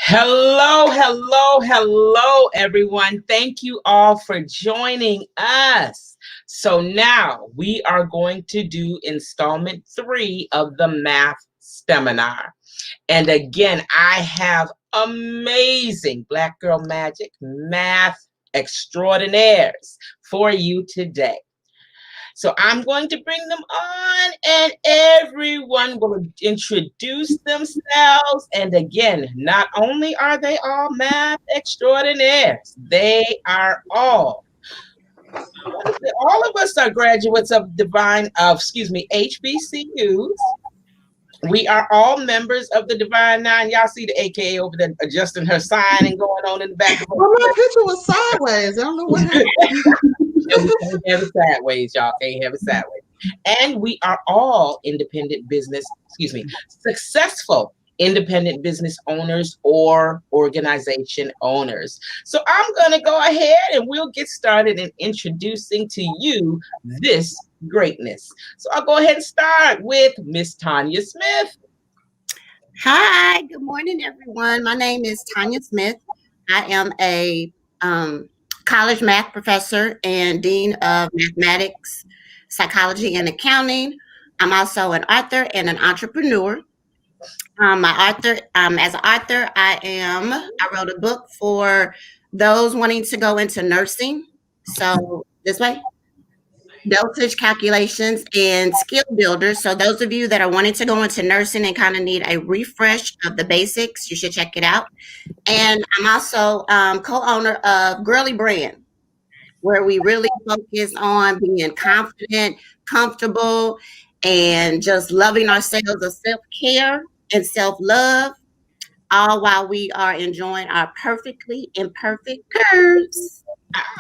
Hello, hello, hello, everyone. Thank you all for joining us. So now we are going to do installment 3 of the Math STEMinar. And again, I have amazing Black Girl Magic math extraordinaires for you today. So I'm going to bring them on and everyone will introduce themselves. And again, not only are they all math extraordinaires, all of us are graduates of HBCUs. We are all members of the Divine Nine. Y'all see the AKA over there adjusting her sign and going on in the back of her. Well, my picture was sideways. I don't know what happened. We can't have it sideways, y'all. Can't have it sideways. And we are all successful independent business owners or organization owners. So I'm going to go ahead and we'll get started in introducing to you this greatness. So I'll go ahead and start with Miss Tanya Smith. Hi, good morning, everyone. My name is Tanya Smith. I am a college math professor and dean of mathematics, psychology, and accounting. I'm also an author and an entrepreneur. As an author, I wrote a book for those wanting to go into nursing. So this way. Dosage calculations and skill builders. So those of you that are wanting to go into nursing and kind of need a refresh of the basics, you should check it out. And I'm also co-owner of Girly Brand, where we really focus on being confident, comfortable, and just loving ourselves of self-care and self-love, all while we are enjoying our perfectly imperfect curves.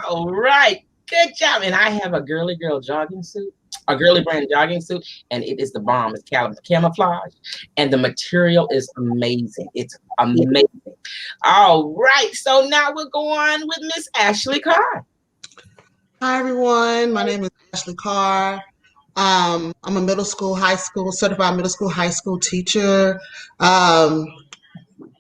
All right. Good job. And I have a girly girl jogging suit, a girly brand jogging suit, and it is the bomb. It's camouflage, and the material is amazing. It's amazing. All right. So now we'll go on with Miss Ashley Carr. Hi, everyone. My name is Ashley Carr. I'm a certified middle school, high school teacher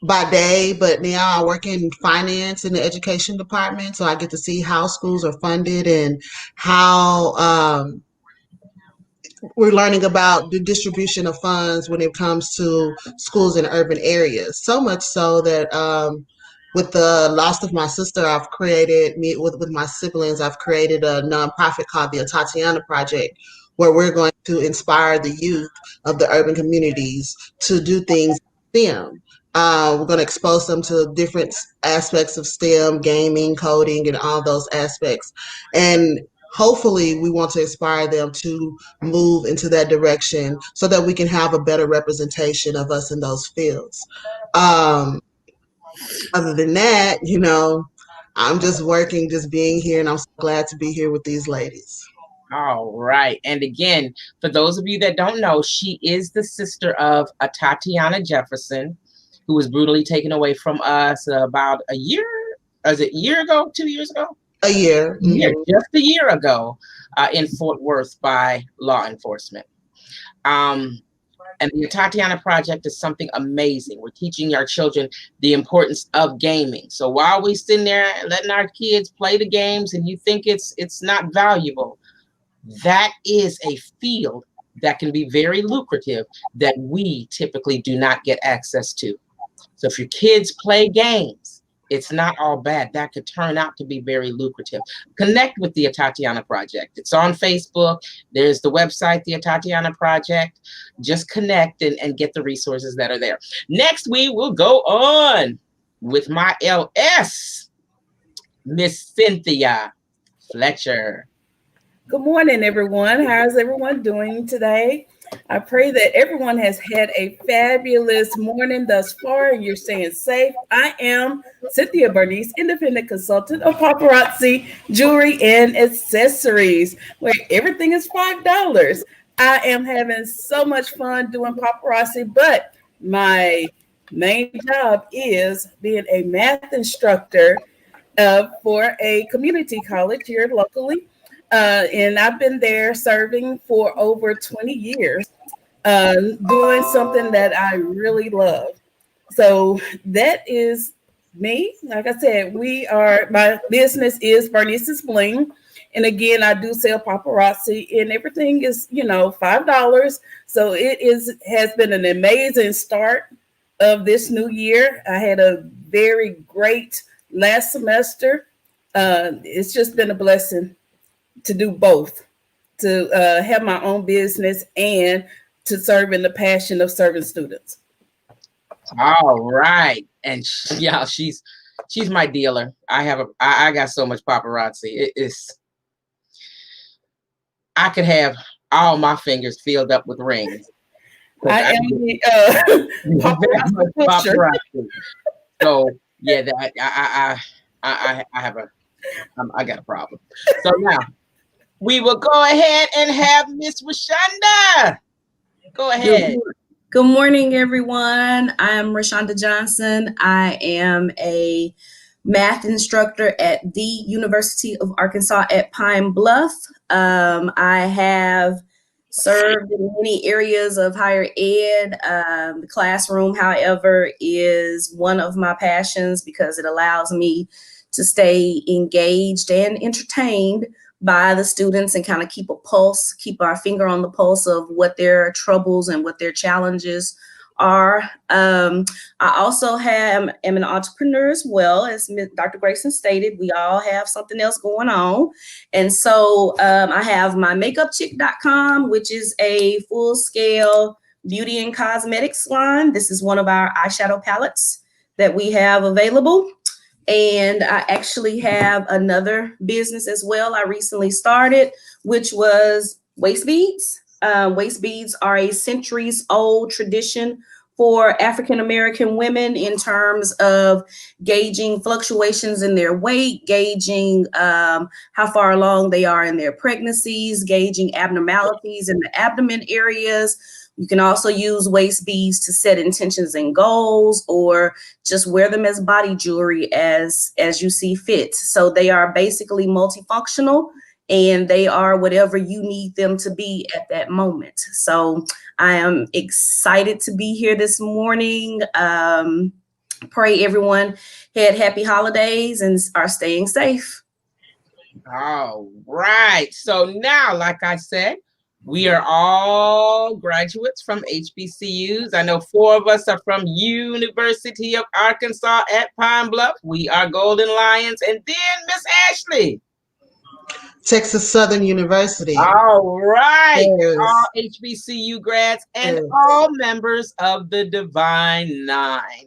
by day, but now I work in finance in the education department, so I get to see how schools are funded and how we're learning about the distribution of funds when it comes to schools in urban areas. So much so that with the loss of my sister, with my siblings, I've created a nonprofit called the Tatiana Project, where we're going to inspire the youth of the urban communities to do things STEM. We're going to expose them to different aspects of STEM, gaming, coding, and all those aspects. And hopefully we want to inspire them to move into that direction so that we can have a better representation of us in those fields. Other than that, I'm just working, just being here, and I'm so glad to be here with these ladies. All right. And again, for those of you that don't know, she is the sister of a Tatiana Jefferson, who was brutally taken away from us about a year. Was it a year ago? 2 years ago? A year. Mm-hmm. Just a year ago in Fort Worth by law enforcement. And the Tatiana Project is something amazing. We're teaching our children the importance of gaming. So while we sitting there letting our kids play the games and you think it's not valuable, that is a field that can be very lucrative that we typically do not get access to. So if your kids play games, it's not all bad. That could turn out to be very lucrative. Connect with the Tatiana Project. It's on Facebook. There's the website, the Tatiana Project. Just connect and get the resources that are there. Next, we will go on with my LS, Miss Cynthia Fletcher. Good morning, everyone. How's everyone doing today? I pray that everyone has had a fabulous morning thus far and you're staying safe. I am Cynthia Bernice, independent consultant of paparazzi, jewelry, and accessories, where everything is $5. I am having so much fun doing paparazzi, but my main job is being a math instructor for a community college here locally. And I've been there serving for over 20 years, doing something that I really love. So that is me. Like I said, my business is Bernice's Bling. And again, I do sell paparazzi and everything is, $5. So has been an amazing start of this new year. I had a very great last semester. It's just been a blessing to do both, to have my own business and to serve in the passion of serving students. All right. And yeah, she's my dealer. I got so much paparazzi. I could have all my fingers filled up with rings. I am the paparazzi. So yeah, I got a problem. So now we will go ahead and have Miss Rashonda. Go ahead. Good morning, everyone. I am Rashonda Johnson. I am a math instructor at the University of Arkansas at Pine Bluff. I have served in many areas of higher ed. The classroom, however, is one of my passions because it allows me to stay engaged and entertained by the students and kind of keep our finger on the pulse of what their troubles and what their challenges are. I also am an entrepreneur as well. As Dr. Grayson stated, we all have something else going on. And so I have my makeupchick.com, which is a full-scale beauty and cosmetics line. This is one of our eyeshadow palettes that we have available. And I actually have another business as well I recently started, which was waist beads. Waist beads are a centuries-old tradition for African-American women in terms of gauging fluctuations in their weight, gauging how far along they are in their pregnancies, gauging abnormalities in the abdomen areas. You can also use waist beads to set intentions and goals, or just wear them as body jewelry as you see fit. So they are basically multifunctional, and they are whatever you need them to be at that moment. So I am excited to be here this morning. Pray everyone had happy holidays and are staying safe. All right. So now, like I said, we are all graduates from HBCUs. I know 4 of us are from University of Arkansas at Pine Bluff. We are Golden Lions. And then Miss Ashley. Texas Southern University. All right. Yes. All HBCU grads and all members of the Divine Nine.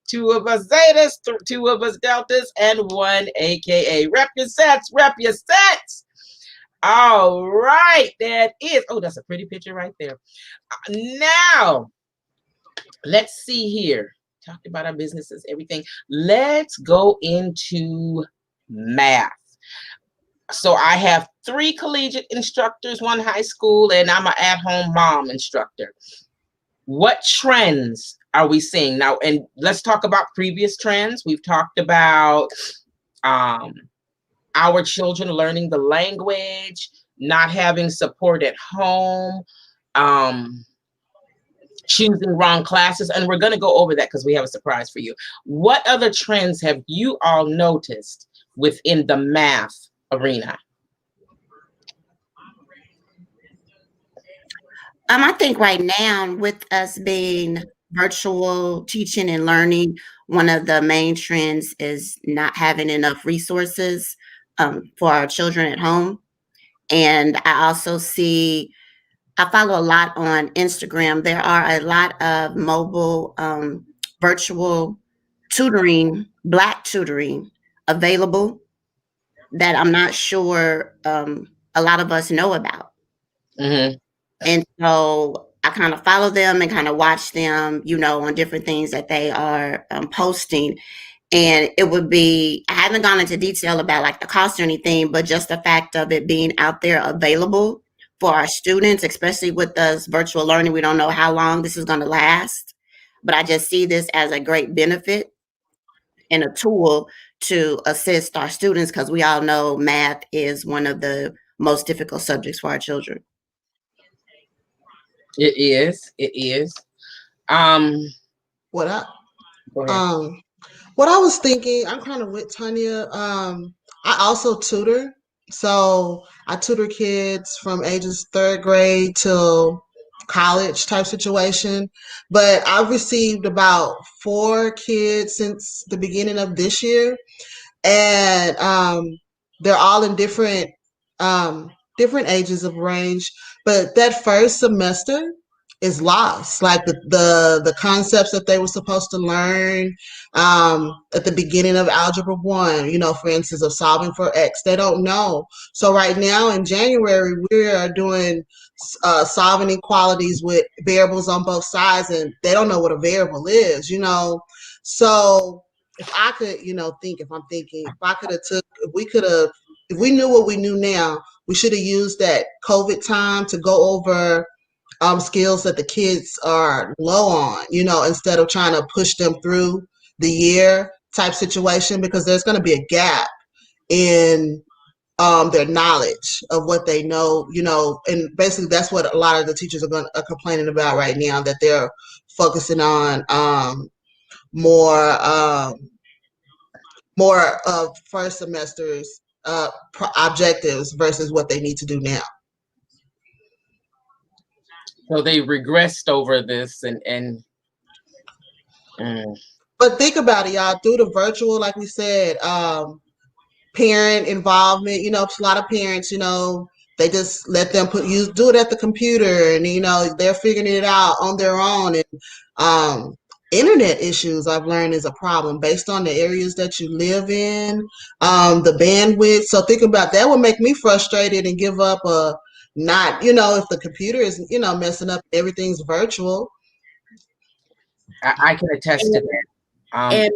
2 of us Zetas, 2 of us Deltas, and 1 AKA. Rep your sets, rep your sets. All right, that is. Oh, that's a pretty picture right there. Now, let's see here. Talked about our businesses, everything. Let's go into math. So I have 3 collegiate instructors, 1 high school, and I'm an at-home mom instructor. What trends are we seeing now? And let's talk about previous trends. We've talked about our children learning the language, not having support at home, choosing wrong classes. And we're going to go over that because we have a surprise for you. What other trends have you all noticed within the math arena? I think right now, with us being virtual teaching and learning, one of the main trends is not having enough resources for our children at home. And I also I follow a lot on Instagram. There are a lot of mobile virtual tutoring, Black tutoring available that I'm not sure a lot of us know about. Mm-hmm. And so I kind of follow them and kind of watch them, on different things that they are posting. And it would be, I haven't gone into detail about like the cost or anything, but just the fact of it being out there available for our students, especially with us virtual learning. We don't know how long this is going to last, but I just see this as a great benefit and a tool to assist our students, because we all know math is one of the most difficult subjects for our children. It is. What up? Go ahead. What I was thinking, I'm kind of with Tanya. I also tutor. So I tutor kids from ages third grade till college type situation. But I've received about 4 kids since the beginning of this year, and they're all in different ages of range. But that first semester is lost, like the concepts that they were supposed to learn at the beginning of Algebra 1, for instance, of solving for x, they don't know. So right now in January we are doing solving inequalities with variables on both sides, and they don't know what a variable is. So if I could, if I'm thinking, if I could have if we knew what we knew now, we should have used that COVID time to go over skills that the kids are low on, instead of trying to push them through the year type situation, because there's going to be a gap in their knowledge of what they know, and basically that's what a lot of the teachers are complaining about right now, that they're focusing on more more of first semester's objectives versus what they need to do now. So they regressed over this But think about it, y'all. Through the virtual, like we said, parent involvement. A lot of parents, they just let them do it at the computer, and they're figuring it out on their own. And internet issues, I've learned, is a problem based on the areas that you live in, the bandwidth. So think about that. Would make me frustrated and give up not, if the computer is, messing up, everything's virtual. I can attest to that.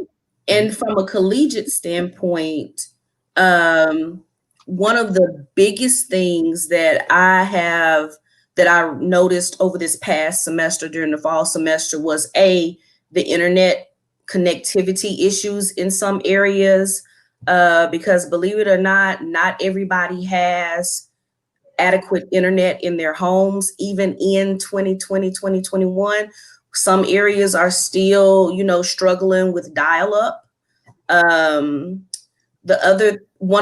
And from a collegiate standpoint, one of the biggest things that I noticed over this past semester during the fall semester was the internet connectivity issues in some areas, because believe it or not everybody has adequate internet in their homes. Even in 2020, 2021, some areas are still, struggling with dial-up. One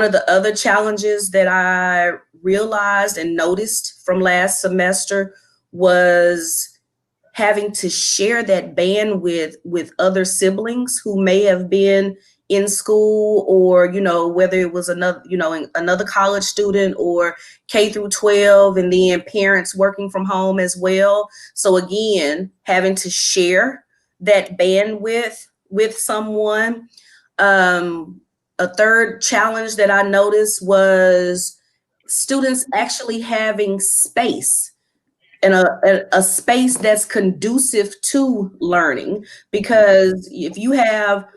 of the other challenges that I realized and noticed from last semester was having to share that bandwidth with other siblings who may have been in school, or, whether it was another college student or K through 12, and then parents working from home as well. So again, having to share that bandwidth with someone. A third challenge that I noticed was students actually having space, and a space that's conducive to learning. Because if you have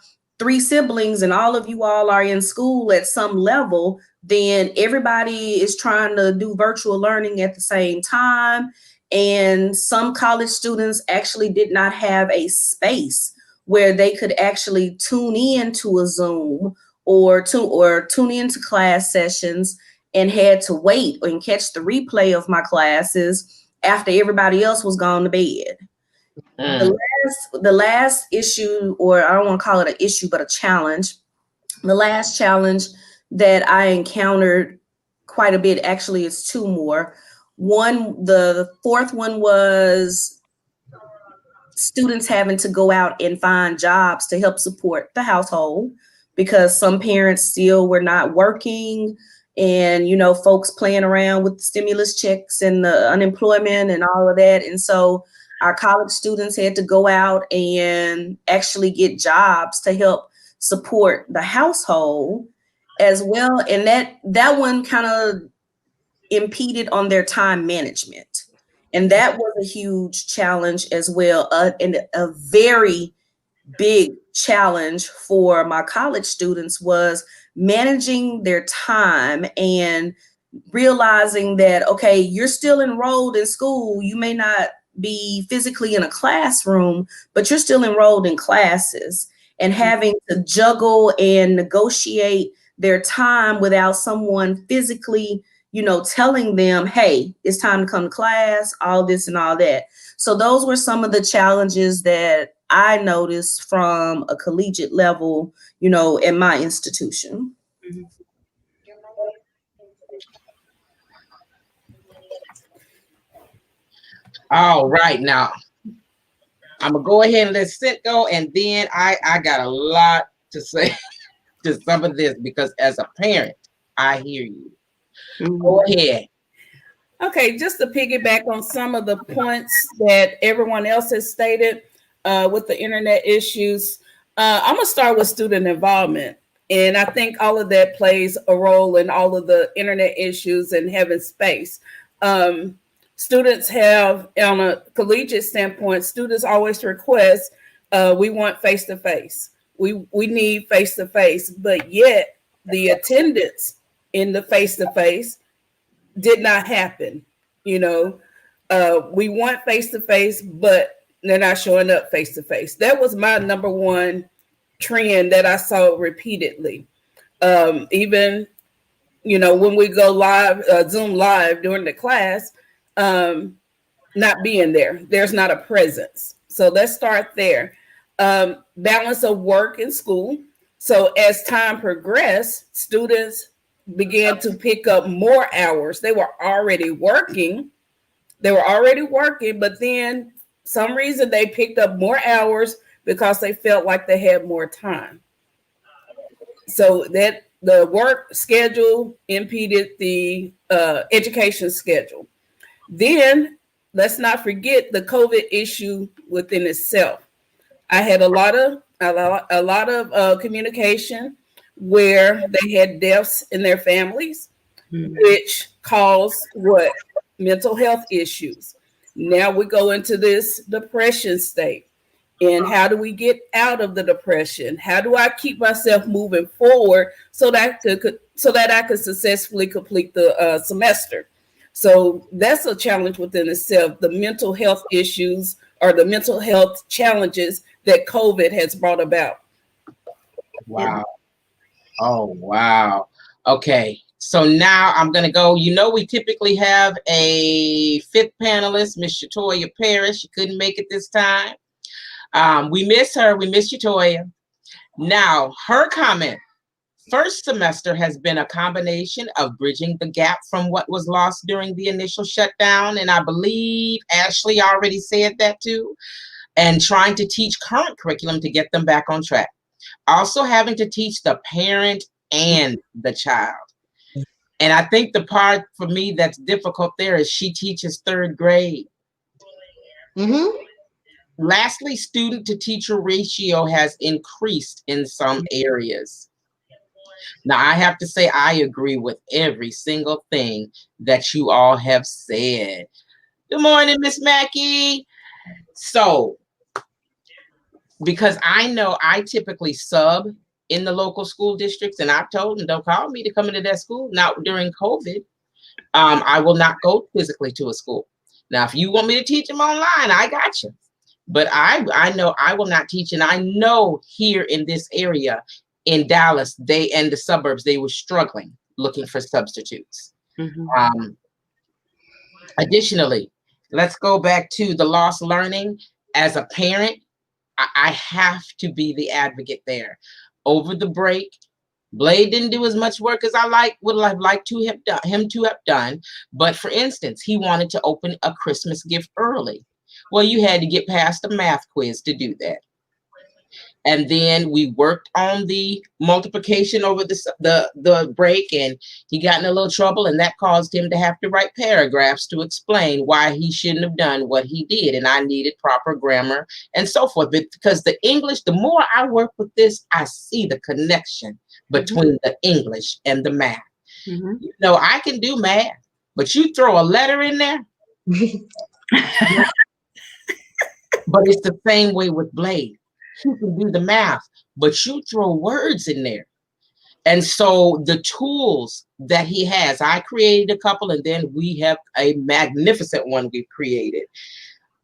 3 siblings and all of you all are in school at some level, then everybody is trying to do virtual learning at the same time. And some college students actually did not have a space where they could actually tune in to a Zoom or tune into class sessions, and had to wait and catch the replay of my classes after everybody else was gone to bed. The last issue, or I don't want to call it an issue, but a challenge. The last challenge that I encountered quite a bit, actually it's 2 more. The fourth one was students having to go out and find jobs to help support the household, because some parents still were not working, and folks playing around with the stimulus checks and the unemployment and all of that. And so our college students had to go out and actually get jobs to help support the household as well. And that one kind of impeded on their time management. And that was a huge challenge as well, and a very big challenge for my college students was managing their time and realizing that, okay, you're still enrolled in school. You may not be physically in a classroom, but you're still enrolled in classes, and having to juggle and negotiate their time without someone physically, telling them, hey, it's time to come to class, all this and all that. So those were some of the challenges that I noticed from a collegiate level, in my institution. All right, now I'm gonna go ahead and let Cint go, and then I got a lot to say to some of this, because as a parent, I hear you. Go ahead. Okay, just to piggyback on some of the points that everyone else has stated with the internet issues, I'm gonna start with student involvement. And I think all of that plays a role in all of the internet issues and having space. Students have, on a collegiate standpoint, students always request, we want face-to-face. We need face-to-face, but yet the attendance in the face-to-face did not happen. We want face-to-face, but they're not showing up face-to-face. That was my number one trend that I saw repeatedly. Even, when we go live, Zoom live during the class, not being there. There's not a presence. So let's start there. Balance of work and school. So as time progressed, students began to pick up more hours. They were already working, but then some reason they picked up more hours because they felt like they had more time. So that the work schedule impeded the education schedule. Then let's not forget the COVID issue within itself. I had a lot of communication where they had deaths in their families, which caused what? Mental health issues. Now we go into this depression state. And how do we get out of the depression? How do I keep myself moving forward so that I could successfully complete the semester? So that's a challenge within itself, the mental health issues or the mental health challenges that COVID has brought about. Wow. Oh, wow. Okay. So now I'm going to go. We typically have a fifth panelist, Miss Shatoya Parrish. She couldn't make it this time. We miss her. We miss Shatoya. Now, her comment. First semester has been a combination of bridging the gap from what was lost during the initial shutdown. And I believe Ashley already said that too. And trying to teach current curriculum to get them back on track. Also having to teach the parent and the child. And I think the part for me that's difficult there is she teaches third grade. Lastly, student to teacher ratio has increased in some areas. Now, I have to say, I agree with every single thing that you all have said. Good morning, Miss Mackey. So, because I know I typically sub in the local school districts, and I've told them, don't call me to come into that school. Now, during COVID, I will not go physically to a school. Now, if you want me to teach them online, I got you. But I know I will not teach, and I know here in this area, in Dallas, and the suburbs, they were struggling looking for substitutes. Additionally, let's go back to the lost learning. As a parent, I have to be the advocate there. Over the break, Blade didn't do as much work as I would have liked to have him to have done. But for instance, he wanted to open a Christmas gift early. Well, you had to get past the math quiz to do that. And then we worked on the multiplication over the break, and he got in a little trouble, and that caused him to have to write paragraphs to explain why he shouldn't have done what he did. And I needed proper grammar and so forth. But because the English, the more I work with this, I see the connection between the English and the math. I can do math, but you throw a letter in there. But it's the same way with Blade. He can do the math, but you throw words in there. And so the tools that he has, I created a couple, and then we have a magnificent one we've created.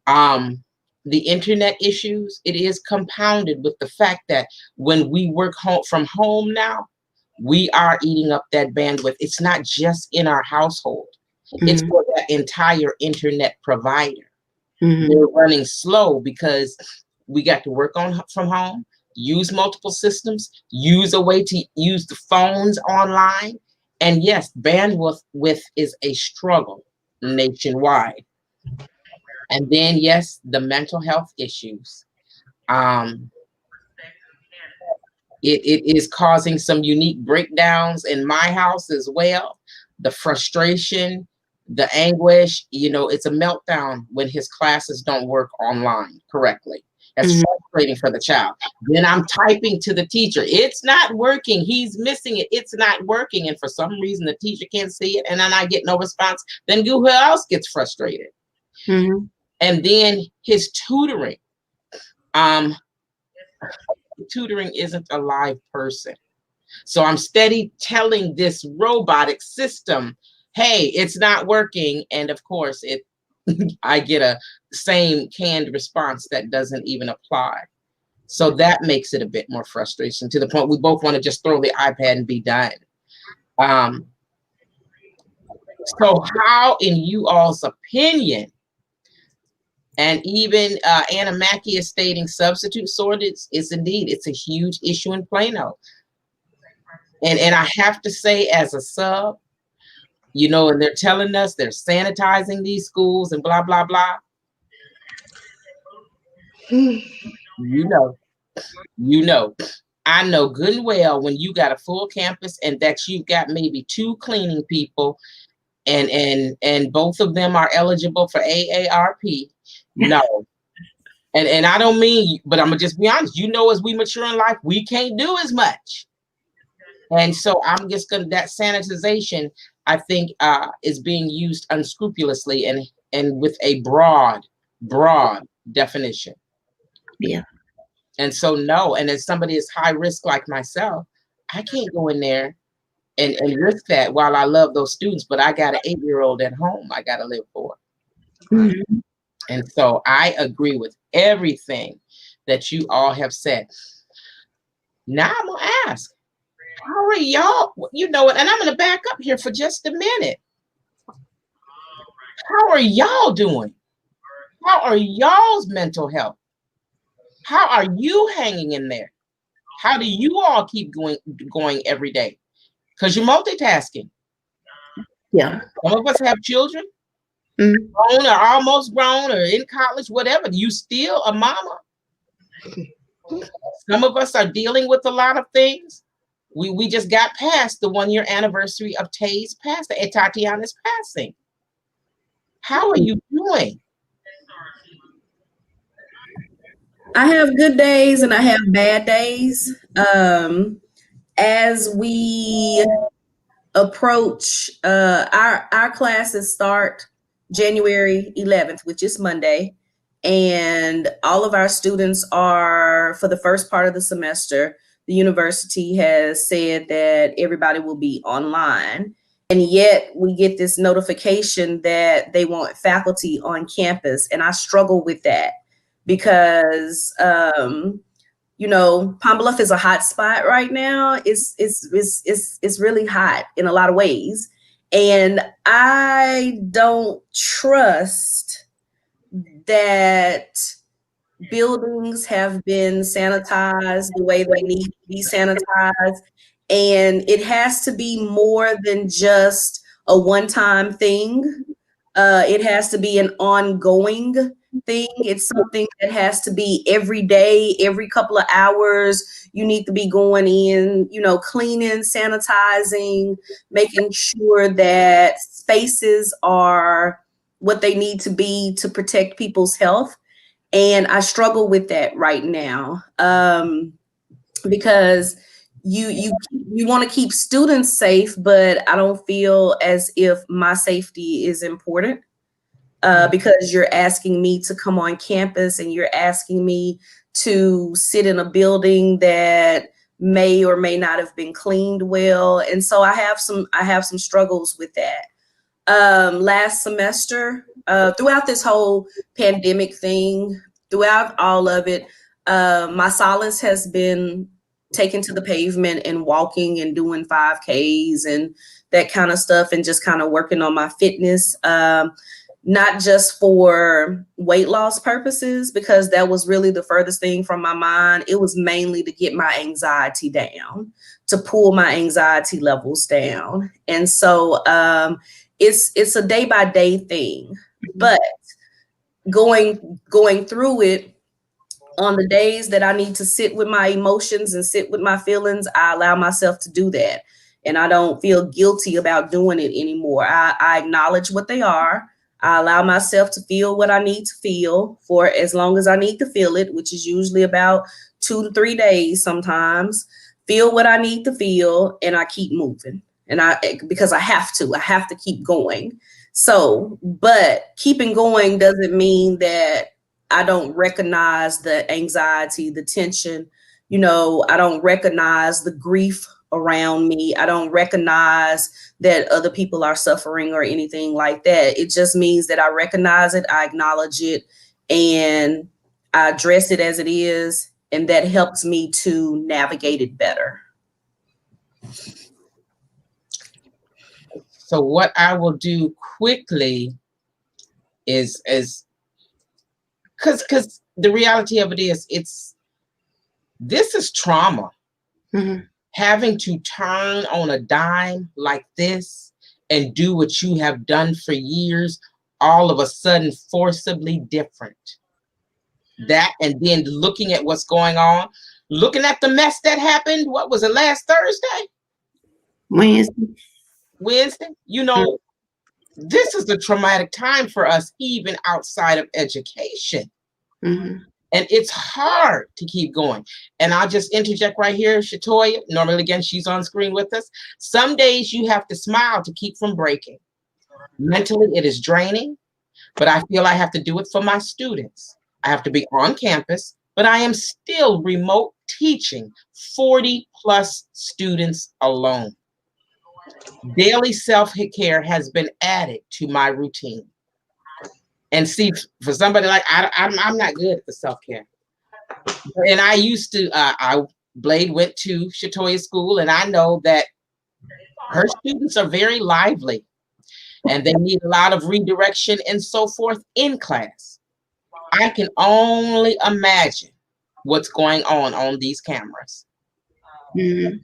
The internet issues, it is compounded with the fact that when we work from home now, we are eating up that bandwidth. It's not just in our household. It's for that entire internet provider. They're running slow because we got to work on from home, use multiple systems, use a way to use the phones online. And yes, bandwidth is a struggle nationwide. And then, yes, the mental health issues. It is causing some unique breakdowns in my house as well. The frustration, the anguish, it's a meltdown when his classes don't work online correctly. That's frustrating for the child. Then I'm typing to the teacher. It's not working. He's missing it. It's not working. And for some reason, the teacher can't see it. And then I get no response. Then who else gets frustrated? Mm-hmm. And then his tutoring. Tutoring isn't a live person. So I'm steady telling this robotic system, hey, it's not working. And of course, I get a same canned response that doesn't even apply. So that makes it a bit more frustration, to the point we both want to just throw the iPad and be done. So how, in you all's opinion, and even Anna Mackey is stating substitute sorting is indeed, it's a huge issue in Plano. And I have to say, as a sub, and they're telling us they're sanitizing these schools and blah, blah, blah. I know good and well when you got a full campus and that you've got maybe 2 cleaning people and both of them are eligible for AARP. No. And I don't mean, but I'm gonna just be honest, as we mature in life, we can't do as much. And so I'm just gonna, that sanitization, I think, is being used unscrupulously and with a broad definition. Yeah. And so no, and as somebody is high risk like myself, I can't go in there and risk that while I love those students, but I got an 8-year-old at home I gotta live for. Mm-hmm. And so I agree with everything that you all have said. Now I'm gonna ask, how are y'all, and I'm gonna back up here for just a minute. How are y'all doing? How are y'all's mental health? How are you hanging in there? How do you all keep going every day? Because you're multitasking. Yeah. Some of us have children, grown or almost grown or in college, whatever. You still a mama. Some of us are dealing with a lot of things. We just got past the 1-year anniversary of Tay's passing, and Tatiana's passing. How are you doing? I have good days and I have bad days. As we approach, our classes start January 11th, which is Monday. And all of our students are, for the first part of the semester, the university has said that everybody will be online. And yet we get this notification that they want faculty on campus. And I struggle with that because, Pine Bluff is a hot spot right now. It's really hot in a lot of ways. And I don't trust that buildings have been sanitized the way they need to be sanitized. And it has to be more than just a one-time thing. It has to be an ongoing thing. It's something that has to be every day, every couple of hours. You need to be going in, cleaning, sanitizing, making sure that spaces are what they need to be to protect people's health. And I struggle with that right now because you want to keep students safe, but I don't feel as if my safety is important because you're asking me to come on campus and you're asking me to sit in a building that may or may not have been cleaned well. And so I have some struggles with that. Last semester, throughout this whole pandemic thing, throughout all of it, my solace has been taken to the pavement and walking and doing 5Ks and that kind of stuff and just kind of working on my fitness. not just for weight loss purposes, because that was really the furthest thing from my mind. It was mainly to get my anxiety down, to pull my anxiety levels down. And so it's a day by day thing, but going through it, on the days that I need to sit with my emotions and sit with my feelings, I allow myself to do that. And I don't feel guilty about doing it anymore. I acknowledge what they are. I allow myself to feel what I need to feel for as long as I need to feel it, which is usually about 2 to 3 days sometimes. Feel what I need to feel, and I keep moving. And because I have to keep going. So, but keeping going doesn't mean that I don't recognize the anxiety, the tension. I don't recognize the grief around me. I don't recognize that other people are suffering or anything like that. It just means that I recognize it, I acknowledge it, and I address it as it is. And that helps me to navigate it better. So what I will do quickly is because the reality of it is, this is trauma. Mm-hmm. Having to turn on a dime like this and do what you have done for years, all of a sudden forcibly different. That, and then looking at what's going on, looking at the mess that happened, what was it, last Thursday? Wednesday? This is a traumatic time for us, even outside of education. Mm-hmm. And it's hard to keep going. And I'll just interject right here, Shatoya. Normally, again, she's on screen with us. Some days you have to smile to keep from breaking. Mentally, it is draining, but I feel I have to do it for my students. I have to be on campus, but I am still remote teaching 40 plus students alone. Daily self-care has been added to my routine. And see, for somebody like I'm not good at the self-care. And I used to, Blade went to Shatoya School, and I know that her students are very lively and they need a lot of redirection and so forth in class. I can only imagine what's going on these cameras. Mm-hmm.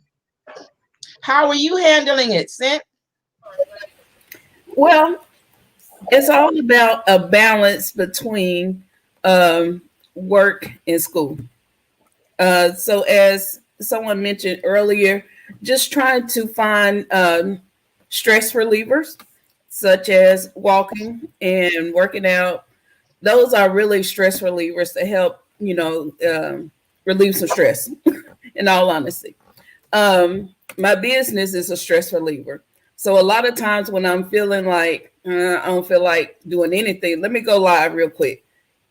How are you handling it, Cint? Well, it's all about a balance between work and school. So as someone mentioned earlier, just trying to find stress relievers, such as walking and working out. Those are really stress relievers to help, relieve some stress, in all honesty. My business is a stress reliever. So a lot of times when I'm feeling like I don't feel like doing anything, let me go live real quick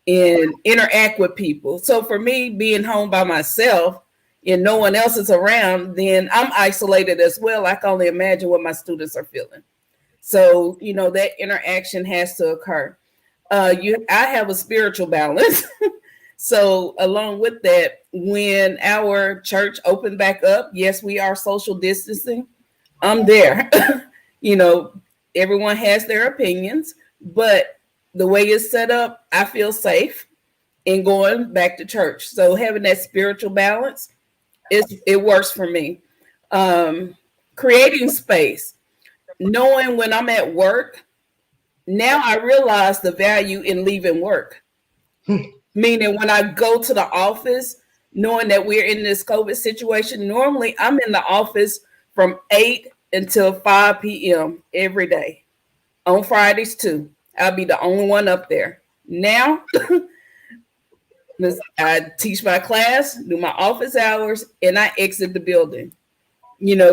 and interact with people. So for me, being home by myself and no one else is around, then I'm isolated as well. I can only imagine what my students are feeling. So, that interaction has to occur. I have a spiritual balance. So along with that, when our church opened back up, yes, we are social distancing. I'm there. Everyone has their opinions, but the way it's set up, I feel safe in going back to church. So having that spiritual balance, it works for me. Creating space, knowing when I'm at work, now I realize the value in leaving work. Meaning when I go to the office, knowing that we're in this COVID situation, normally I'm in the office from 8 until 5 p.m. every day. On Fridays too. I'll be the only one up there. Now, I teach my class, do my office hours, and I exit the building.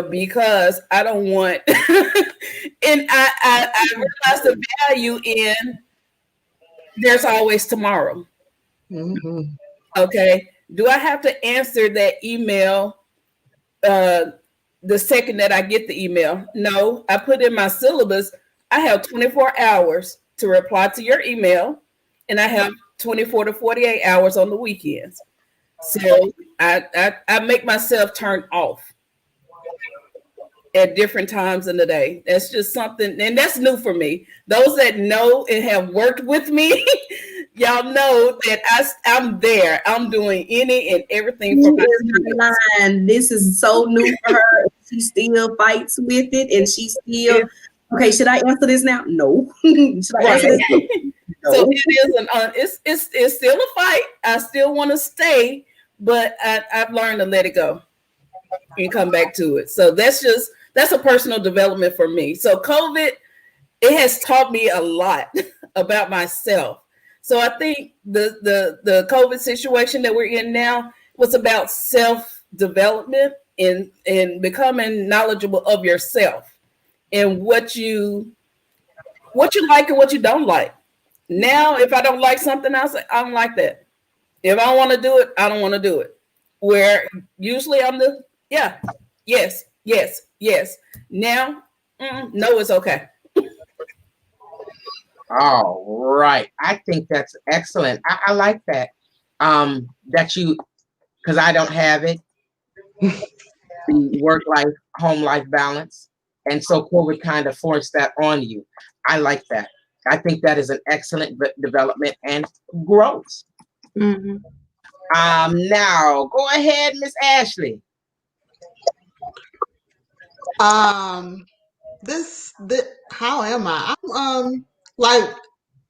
Because I don't want, and I realize the value in there's always tomorrow. Mm-hmm. Okay. Do I have to answer that email the second that I get the email? No, I put in my syllabus, I have 24 hours to reply to your email, and I have 24 to 48 hours on the weekends. So I make myself turn off. at different times in the day. That's just something, and that's new for me. Those that know and have worked with me, y'all know that I'm there. I'm doing any and everything for my students. This is so new for her. She still fights with it, and she still. Okay, should I answer this now? No. Should I answer this? No. So it is it's still a fight. I still want to stay, but I've learned to let it go and come back to it. So that's a personal development for me. So COVID, it has taught me a lot about myself. So I think the COVID situation that we're in now was about self-development and becoming knowledgeable of yourself and what you like and what you don't like. Now, if I don't like something, I'll say, I don't like that. If I don't want to do it, I don't want to do it. Where usually I'm yes. Now, no, it's okay. All right. I think that's excellent. I like that. That you, because I don't have it, the work-life, home-life balance. And so COVID kind of forced that on you. I like that. I think that is an excellent development and growth. Mm-hmm. Now, go ahead, Miss Ashley. How am I? I'm like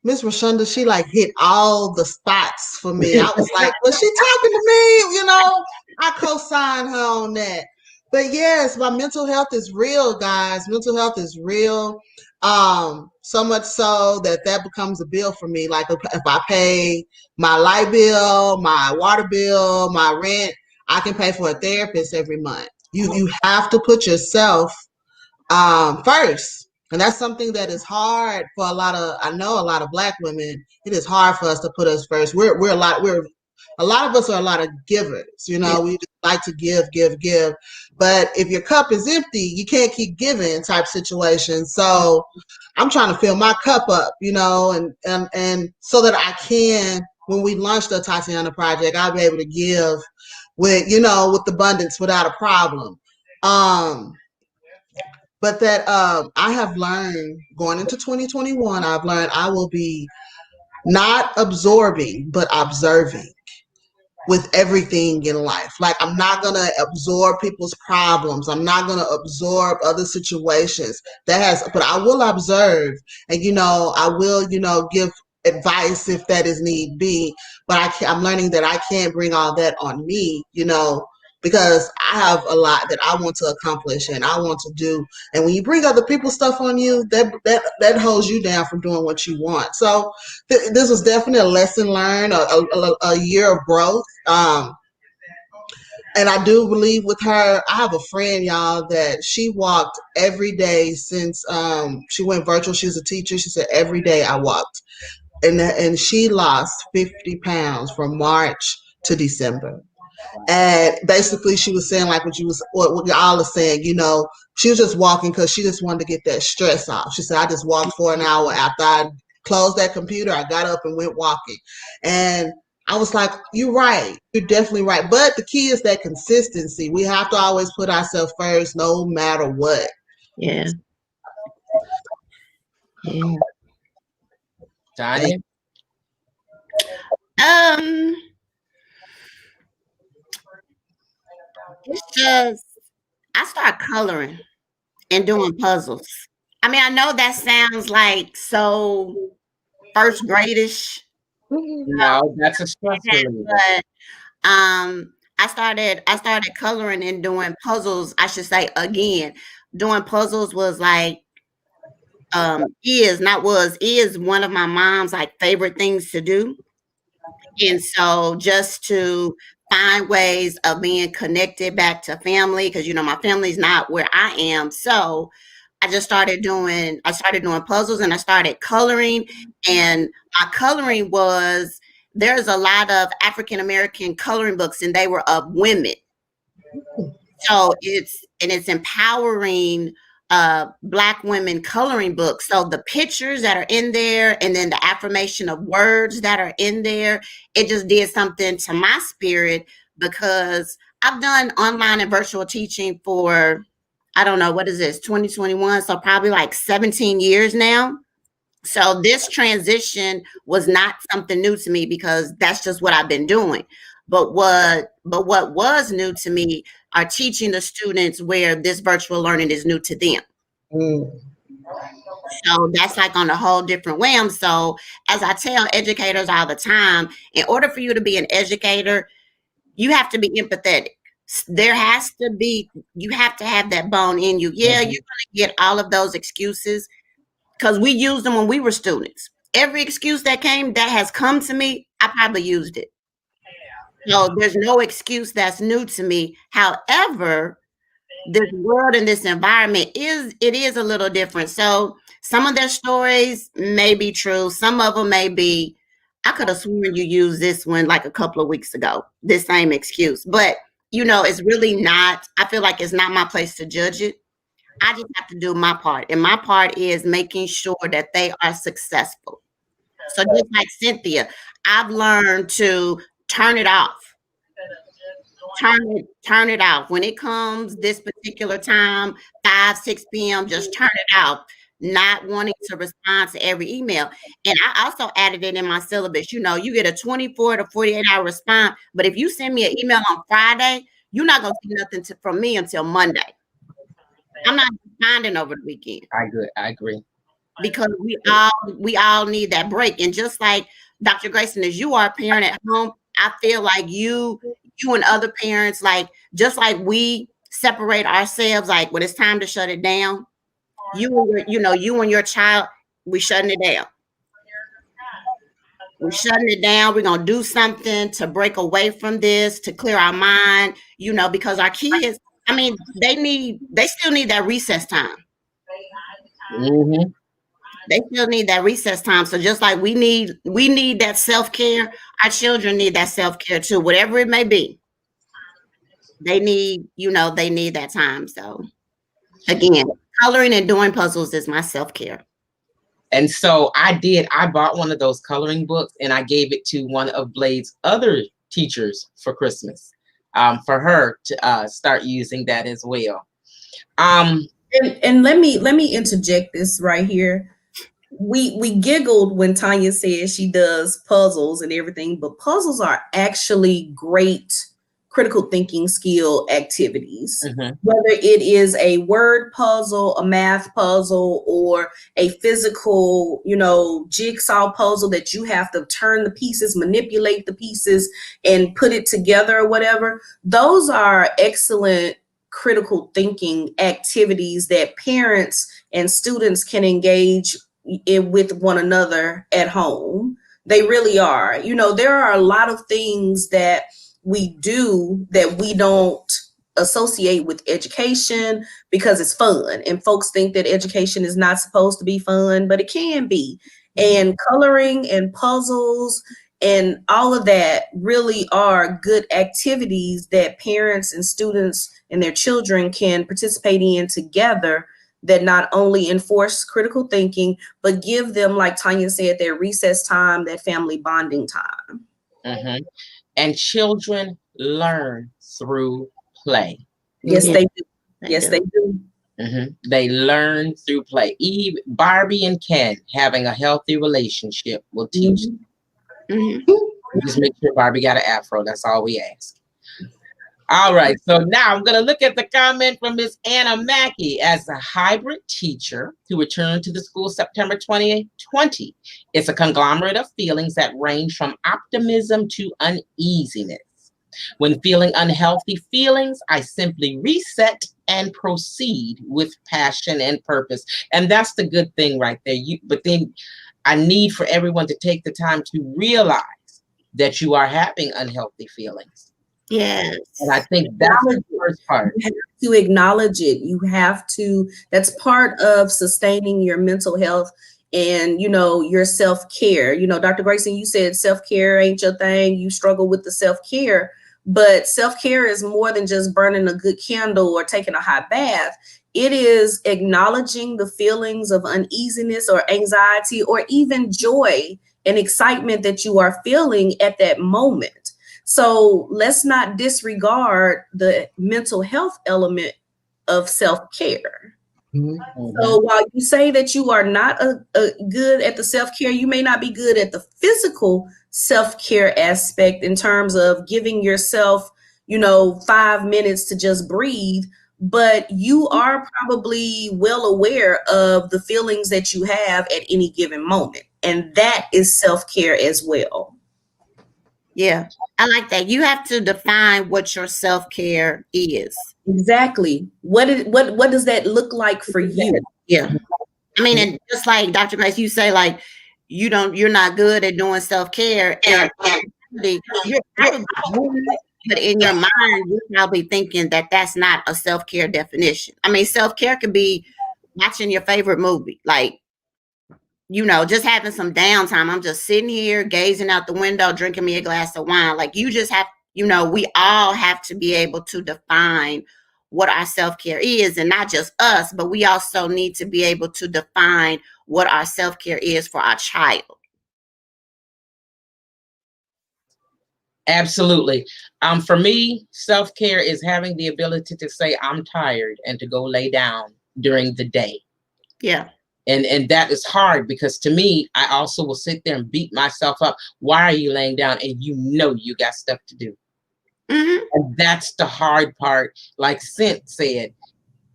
Miss Rashonda, she like hit all the spots for me. I was like, was she talking to me? You know, I co-signed her on that. But yes, my mental health is real, guys. Mental health is real. So much so that becomes a bill for me. Like if I pay my light bill, my water bill, my rent, I can pay for a therapist every month. You have to put yourself first. And that's something that is hard for a lot of Black women. It is hard for us to put us first. A lot of us are a lot of givers, you know, we just like to give. But if your cup is empty, you can't keep giving type situation. So I'm trying to fill my cup up, you know, and so that I can, when we launch the Tatiana Project, I'll be able to give with abundance without a problem. But that I have learned going into 2021, I've learned I will be not absorbing, but observing with everything in life. Like I'm not going to absorb people's problems. I'm not going to absorb other situations. But I will observe and, I will, give advice if that is need be. But I'm learning that I can't bring all that on me, because I have a lot that I want to accomplish and I want to do. And when you bring other people's stuff on you, that holds you down from doing what you want. So this was definitely a lesson learned, a year of growth. And I do believe with her, I have a friend, y'all, that she walked every day since she went virtual. She's a teacher. She said, every day I walked. And she lost 50 pounds from March to December. And basically she was saying like what y'all are saying, she was just walking because she just wanted to get that stress off. She said, I just walked for an hour after I closed that computer. I got up and went walking. And I was like, you're right. You're definitely right. But the key is that consistency. We have to always put ourselves first, no matter what. Yeah. Yeah. Tanya? It's just, I start coloring and doing puzzles. I mean, I know that sounds like so first gradish. No, that's a stress reliever. But I started coloring and doing puzzles. I should say again, doing puzzles was like is one of my mom's like favorite things to do. And so just to find ways of being connected back to family, because my family's not where I am. So I started doing puzzles and I started coloring. And my coloring there's a lot of African American coloring books and they were of women. So it's empowering Black women coloring books. So the pictures that are in there and then the affirmation of words that are in there, it just did something to my spirit because I've done online and virtual teaching for I don't know, what is this, 2021? So probably like 17 years now. So this transition was not something new to me because that's just what I've been doing. But what was new to me are teaching the students where this virtual learning is new to them. Mm. So that's like on a whole different realm. So as I tell educators all the time, in order for you to be an educator, you have to be empathetic. There has to be, you have to have that bone in you. Yeah, you're going to get all of those excuses because we used them when we were students. Every excuse that has come to me, I probably used it. So there's no excuse that's new to me. However, this world and this environment is a little different. So some of their stories may be true. Some of them may be, I could have sworn you used this one like a couple of weeks ago, this same excuse. But it's really not, I feel like it's not my place to judge it. I just have to do my part. And my part is making sure that they are successful. So just like Cynthia, I've learned to turn it off. Turn it off. When it comes this particular time, 5, 6 p.m., just turn it off. Not wanting to respond to every email. And I also added it in my syllabus. You get a 24 to 48-hour response. But if you send me an email on Friday, you're not going to see nothing from me until Monday. I'm not responding over the weekend. I agree. Because we all need that break. And just like Dr. Grayson, as you are a parent at home, I feel like you and other parents, like just like we separate ourselves, like when it's time to shut it down, you and your child, we shutting it down. We're shutting it down. We're gonna do something to break away from this, to clear our mind, because our kids, I mean, they still need that recess time. Mm-hmm. They still need that recess time. So just like we need that self-care, our children need that self-care too, whatever it may be. They need that time. So again, coloring and doing puzzles is my self-care. And so I bought one of those coloring books and I gave it to one of Blade's other teachers for Christmas, for her to start using that as well. And let me interject this right here. We giggled when Tanya said she does puzzles and everything, but puzzles are actually great critical thinking skill activities. Mm-hmm. Whether it is a word puzzle, a math puzzle, or a physical, jigsaw puzzle that you have to turn the pieces, manipulate the pieces, and put it together or whatever. Those are excellent critical thinking activities that parents and students can engage with one another at home. They really are. There are a lot of things that we do that we don't associate with education because it's fun, and folks think that education is not supposed to be fun, but it can be. And coloring and puzzles and all of that really are good activities that parents and students and their children can participate in together, that not only enforce critical thinking, but give them, like Tanya said, their recess time, that family bonding time. Mm-hmm. And children learn through play. Yes, they do. Yes, they do. Mm-hmm. They learn through play. Eve, Barbie and Ken having a healthy relationship will teach them. Mm-hmm. Just make sure Barbie got an afro. That's all we ask. All right. So now I'm going to look at the comment from Miss Anna Mackey. As a hybrid teacher who returned to the school September 2020, it's a conglomerate of feelings that range from optimism to uneasiness. When feeling unhealthy feelings, I simply reset and proceed with passion and purpose. And that's the good thing right there. But then I need for everyone to take the time to realize that you are having unhealthy feelings. Yes. And I think that's the first part. You have to acknowledge it. You have to, that's part of sustaining your mental health and, your self-care. Dr. Grayson, you said self-care ain't your thing. You struggle with the self-care, but self-care is more than just burning a good candle or taking a hot bath. It is acknowledging the feelings of uneasiness or anxiety or even joy and excitement that you are feeling at that moment. So let's not disregard the mental health element of self-care. Mm-hmm. So while you say that you are not good at the self-care, you may not be good at the physical self-care aspect in terms of giving yourself, 5 minutes to just breathe, but you are probably well aware of the feelings that you have at any given moment. And that is self-care as well. Yeah, I like that. You have to define what your self-care is. Exactly. What does that look like for you? Yeah. I mean, and just like Dr. Grace, you say like you're not good at doing self-care, and you're probably good, but in your mind, you're probably thinking that that's not a self-care definition. I mean, self-care could be watching your favorite movie, like, just having some downtime. I'm just sitting here gazing out the window, drinking me a glass of wine. Like, you just have, we all have to be able to define what our self-care is, and not just us, but we also need to be able to define what our self-care is for our child. Absolutely. For me, self-care is having the ability to say I'm tired and to go lay down during the day. Yeah. And that is hard, because to me, I also will sit there and beat myself up. Why are you laying down? And you got stuff to do. Mm-hmm. And that's the hard part. Like Cynthia said,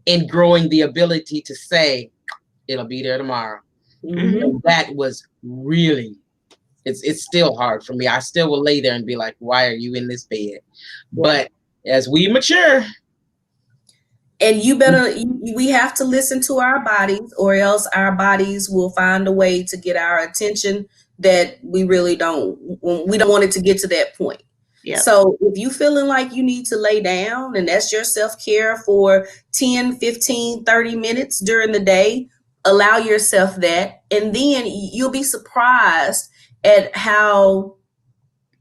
in growing the ability to say, it'll be there tomorrow. Mm-hmm. And that was really, it's still hard for me. I still will lay there and be like, why are you in this bed? Yeah. But as we mature, and we have to listen to our bodies, or else our bodies will find a way to get our attention that we really don't want it to get to that point. Yeah. So if you feeling like you need to lay down, and that's your self-care for 10, 15, 30 minutes during the day, allow yourself that. And then you'll be surprised at how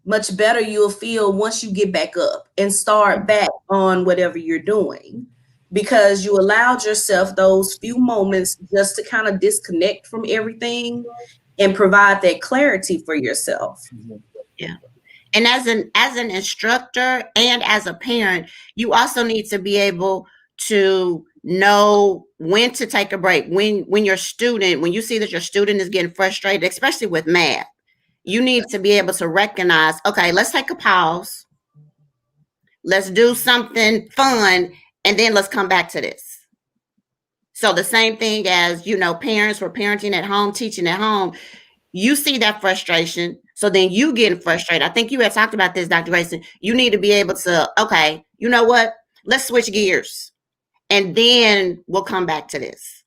much better you'll feel once you get back up and start back on whatever you're doing, because you allowed yourself those few moments just to kind of disconnect from everything and provide that clarity for yourself. Yeah. And as an instructor and as a parent, you also need to be able to know when to take a break. When you see that your student is getting frustrated, especially with math, you need to be able to recognize, okay, let's take a pause. Let's do something fun, and then let's come back to this. So the same thing as, parents were parenting at home, teaching at home. You see that frustration. So then you getting frustrated. I think you had talked about this, Dr. Grayson. You need to be able to, okay, you know what? Let's switch gears, and then we'll come back to this.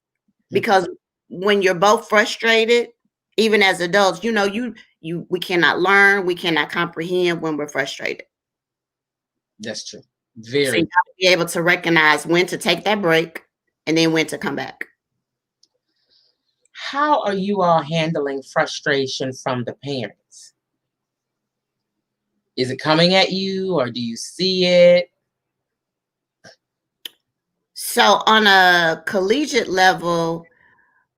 Because when you're both frustrated, even as adults, we cannot learn, we cannot comprehend when we're frustrated. That's true. So you have to be able to recognize when to take that break and then when to come back. How are you all handling frustration from the parents? Is it coming at you, or do you see it? So on a collegiate level,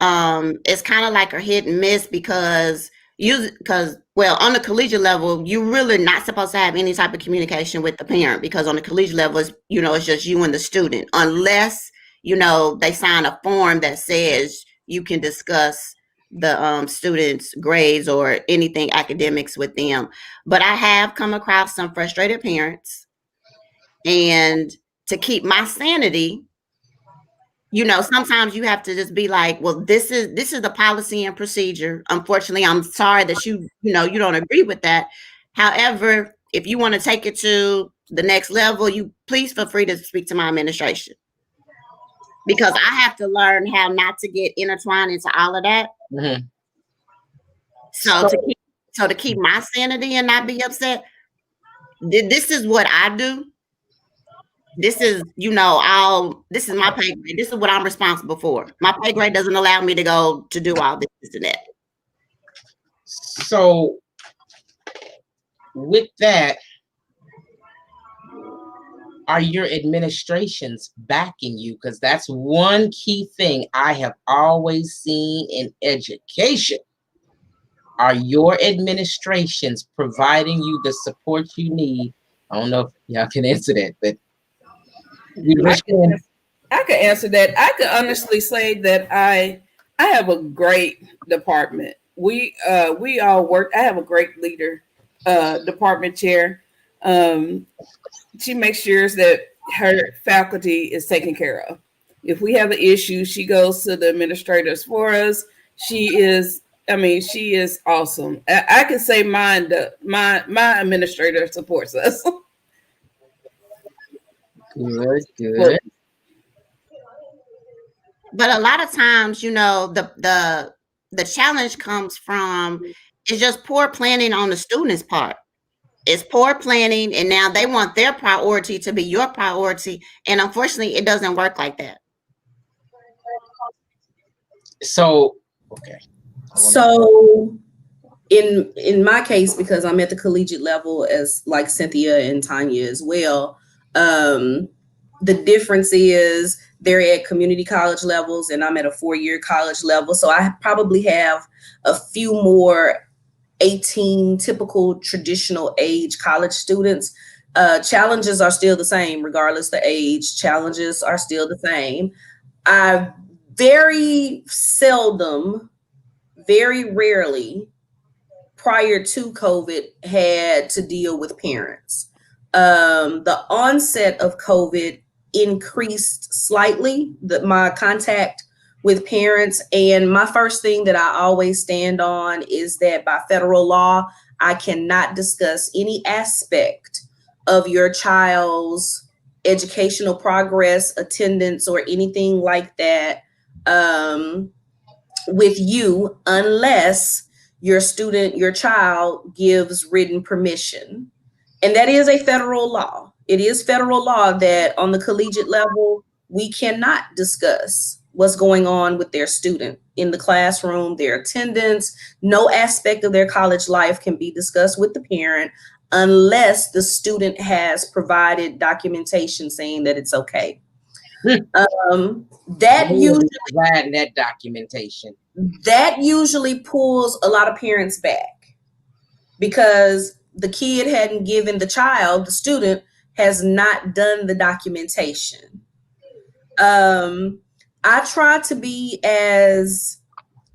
it's kind of like a hit and miss, because on the collegiate level, you're really not supposed to have any type of communication with the parent, because on the collegiate level, it's just you and the student, unless, they sign a form that says you can discuss the students' grades or anything academics with them. But I have come across some frustrated parents, and to keep my sanity, sometimes you have to just be like, well, this is the policy and procedure. Unfortunately, I'm sorry that you don't agree with that. However, if you want to take it to the next level, you please feel free to speak to my administration, because I have to learn how not to get intertwined into all of that. Mm-hmm. So to keep my sanity and not be upset, this is what I do. This is, this is my pay grade. This is what I'm responsible for. My pay grade doesn't allow me to go to do all this and that. So with that, are your administrations backing you? Because that's one key thing I have always seen in education. Are your administrations providing you the support you need? I don't know if y'all can answer that, but I could answer that. I could honestly say that I have a great department. We all work. I have a great leader, department chair. She makes sure that her faculty is taken care of. If we have an issue, she goes to the administrators for us. She is, I mean, she is awesome. I can say my administrator supports us. Good. But a lot of times, you know, the challenge comes from it's just poor planning on the student's part. It's poor planning, and now they want their priority to be your priority, and unfortunately, it doesn't work like that. So, okay. So in my case, because I'm at the collegiate level as like Cynthia and Tanya as well, the difference is they're at community college levels and I'm at a 4-year college level. So I probably have a few more 18 typical traditional age college students. Challenges are still the same, regardless the age. Challenges are still the same. I very seldom, very rarely, prior to COVID, had to deal with parents. The onset of COVID increased slightly my contact with parents. And my first thing that I always stand on is that by federal law, I cannot discuss any aspect of your child's educational progress, attendance, or anything like that with you unless your child gives written permission. And that is a federal law. It is federal law that on the collegiate level, we cannot discuss what's going on with their student in the classroom, their attendance. No aspect of their college life can be discussed with the parent unless the student has provided documentation saying that it's okay. That usually pulls a lot of parents back because the kid hadn't given the student has not done the documentation. I try to be as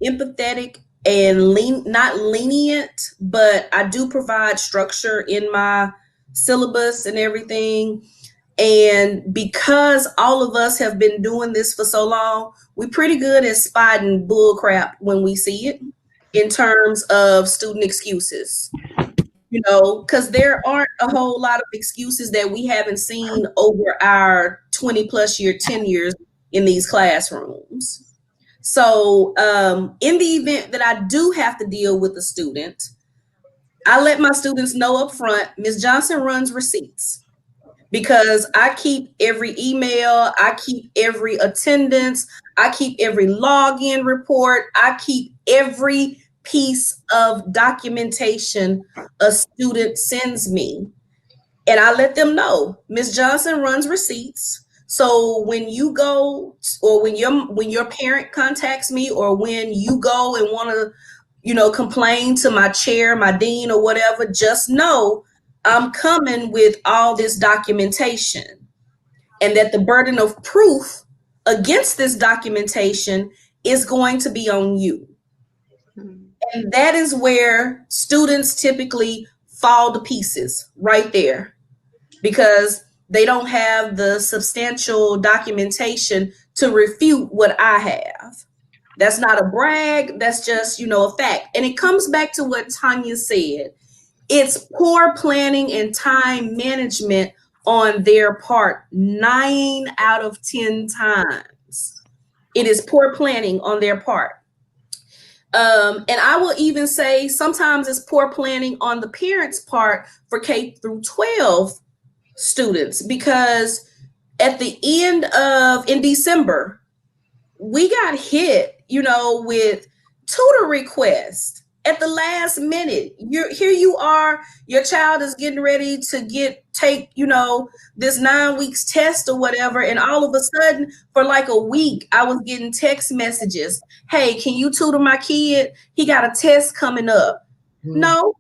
empathetic and not lenient, but I do provide structure in my syllabus and everything. And because all of us have been doing this for so long, we're pretty good at spotting bull crap when we see it in terms of student excuses. You know, because there aren't a whole lot of excuses that we haven't seen over our 20 plus year tenures in these classrooms. So in the event that I do have to deal with a student, I let my students know up front, Ms. Johnson runs receipts because I keep every email, I keep every attendance, I keep every login report, I keep every piece of documentation a student sends me. And I let them know, Ms. Johnson runs receipts. So when you go or when your parent contacts me or when you go and want to, you know, complain to my chair, my dean or whatever, just know I'm coming with all this documentation and that the burden of proof against this documentation is going to be on you. And that is where students typically fall to pieces right there because they don't have the substantial documentation to refute what I have. That's not a brag. That's just, you know, a fact. And it comes back to what Tanya said. It's poor planning and time management on their part 9 out of 10 times. It is poor planning on their part. And I will even say sometimes it's poor planning on the parents' part for K through 12 students, because at the end in December, we got hit, you know, with tutor requests at the last minute. Here you are, your child is getting ready to take, you know, this 9 weeks test or whatever. And all of a sudden for like a week, I was getting text messages. Hey, can you tutor my kid? He got a test coming up. No.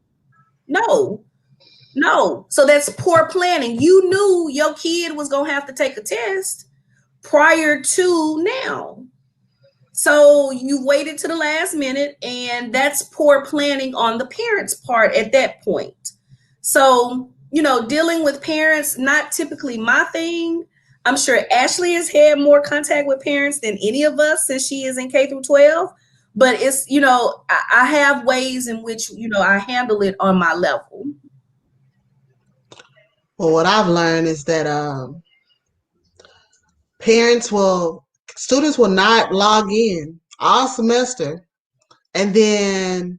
So that's poor planning. You knew your kid was going to have to take a test, prior to now. So you waited to the last minute, and that's poor planning on the parents' part at that point. So, dealing with parents, not typically my thing. I'm sure Ashley has had more contact with parents than any of us since she is in K through 12. But it's, I have ways in which, I handle it on my level. Well, what I've learned is that students will not log in all semester, and then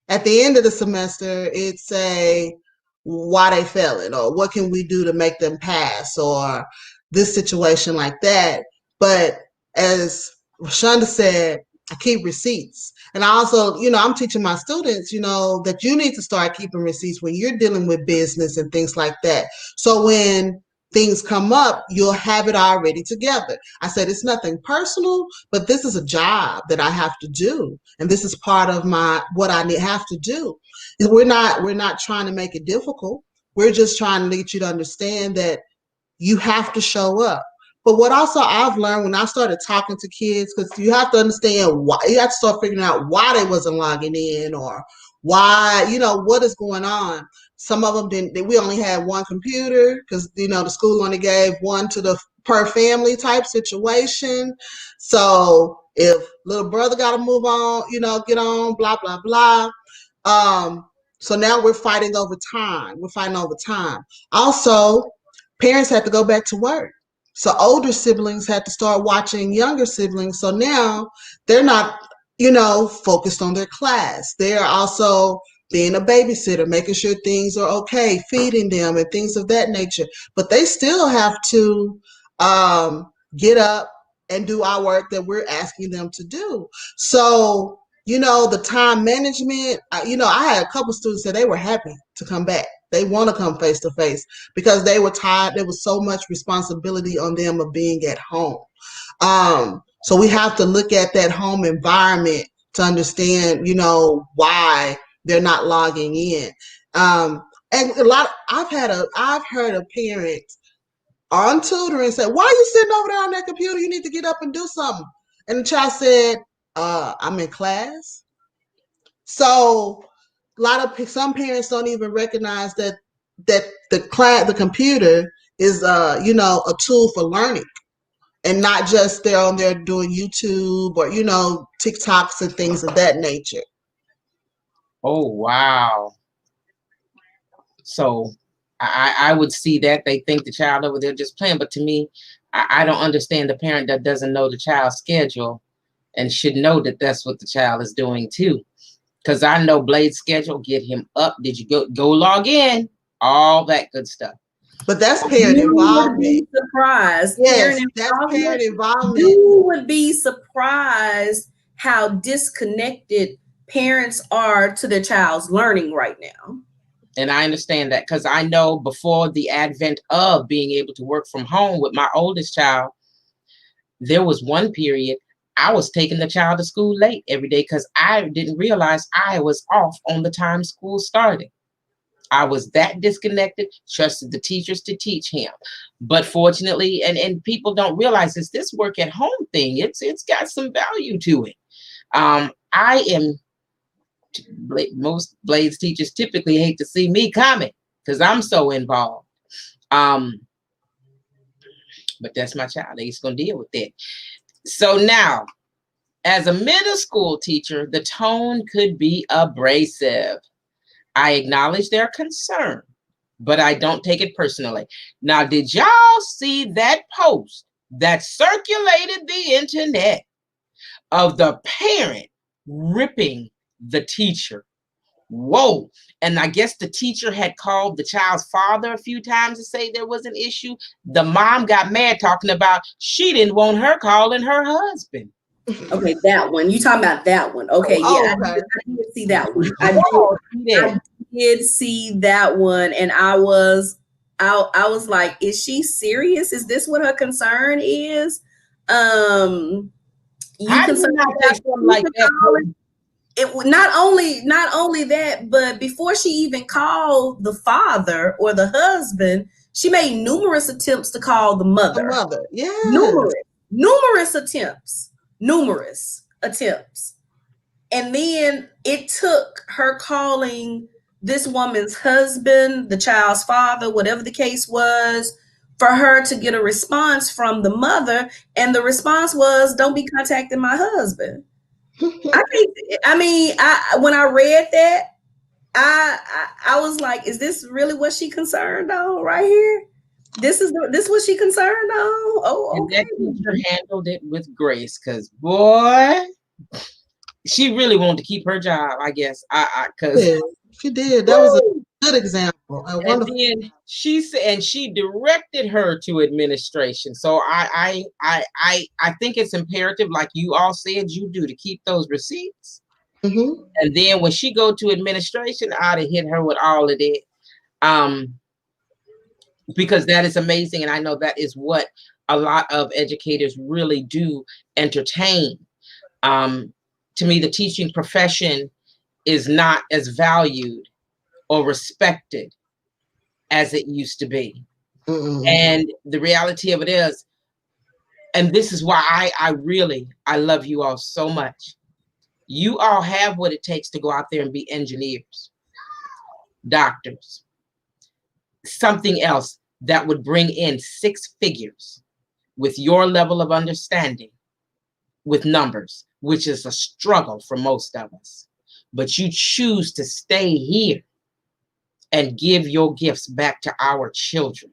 at the end of the semester, it's say why they failing, or what can we do to make them pass, or this situation like that. But as Shonda said, I keep receipts. And I also, I'm teaching my students, that you need to start keeping receipts when you're dealing with business and things like that. So when things come up, you'll have it already together. I said, it's nothing personal, but this is a job that I have to do. And this is part of what I have to do. We're not trying to make it difficult. We're just trying to get you to understand that you have to show up. But what also I've learned when I started talking to kids, because you have to understand why, you have to start figuring out why they wasn't logging in, or why, what is going on. Some of them didn't, we only had one computer because, the school only gave one to the per family type situation. So if little brother got to move on, get on, blah, blah, blah. So now we're fighting over time. Also, parents had to go back to work. So older siblings had to start watching younger siblings. So now they're not, focused on their class. They're also being a babysitter, making sure things are okay, feeding them and things of that nature. But they still have to get up and do our work that we're asking them to do. So, the time management, I had a couple students that they were happy to come back. They want to come face to face because they were tired. There was so much responsibility on them of being at home. So we have to look at that home environment to understand, why they're not logging in. And I've heard a parent on tutoring say, "Why are you sitting over there on that computer? You need to get up and do something." And the child said, "I'm in class." So some parents don't even recognize that the computer is a tool for learning, and not just they're on there doing YouTube or TikToks and things of that nature. Oh wow. So I would see that they think the child over there just playing, but to me, I don't understand the parent that doesn't know the child's schedule and should know that that's what the child is doing too. Because I know Blade's schedule, get him up. Did you go log in? All that good stuff. But that's parent involvement. You would be surprised. Yes, that's parent involvement. You would be surprised how disconnected parents are to their child's learning right now. And I understand that because I know before the advent of being able to work from home with my oldest child, there was one period I was taking the child to school late every day because I didn't realize I was off on the time school started. I was that disconnected, trusted the teachers to teach him. But fortunately, and people don't realize this work at home thing, it's got some value to it. Most Blades teachers typically hate to see me comment because I'm so involved. But that's my child. They're just going to deal with that. So now, as a middle school teacher, the tone could be abrasive. I acknowledge their concern, but I don't take it personally. Now, did y'all see that post that circulated the internet of the parent ripping the teacher? Whoa. And I guess the teacher had called the child's father a few times to say there was an issue. The mom got mad talking about she didn't want her calling her husband. Okay, that one. You talking about that one. Okay, yeah. Okay. I did see that one. I did see that one, and I was like, is she serious? Is this what her concern is? You concerned about something like that? It not only that, but before she even called the father or the husband, She made numerous attempts to call the mother. The mother, yeah. Numerous attempts. And then it took her calling this woman's husband, the child's father, whatever the case was, for her to get a response from the mother. And the response was, don't be contacting my husband. When I read that, I was like, is this really what she concerned on right here? This what she concerned on? Oh, okay. And that teacher handled it with grace, because boy, she really wanted to keep her job, I guess. She did. That was a good example. A wonderful. And then she directed her to administration. So I think it's imperative, like you all said you do, to keep those receipts. Mm-hmm. And then when she go to administration, I'd have hit her with all of it. Because that is amazing. And I know that is what a lot of educators really do entertain. To me, the teaching profession is not as valued or respected as it used to be. Mm-hmm. And the reality of it is, and this is why I love you all so much. You all have what it takes to go out there and be engineers, doctors, something else that would bring in 6 figures with your level of understanding with numbers, which is a struggle for most of us. But you choose to stay here and give your gifts back to our children.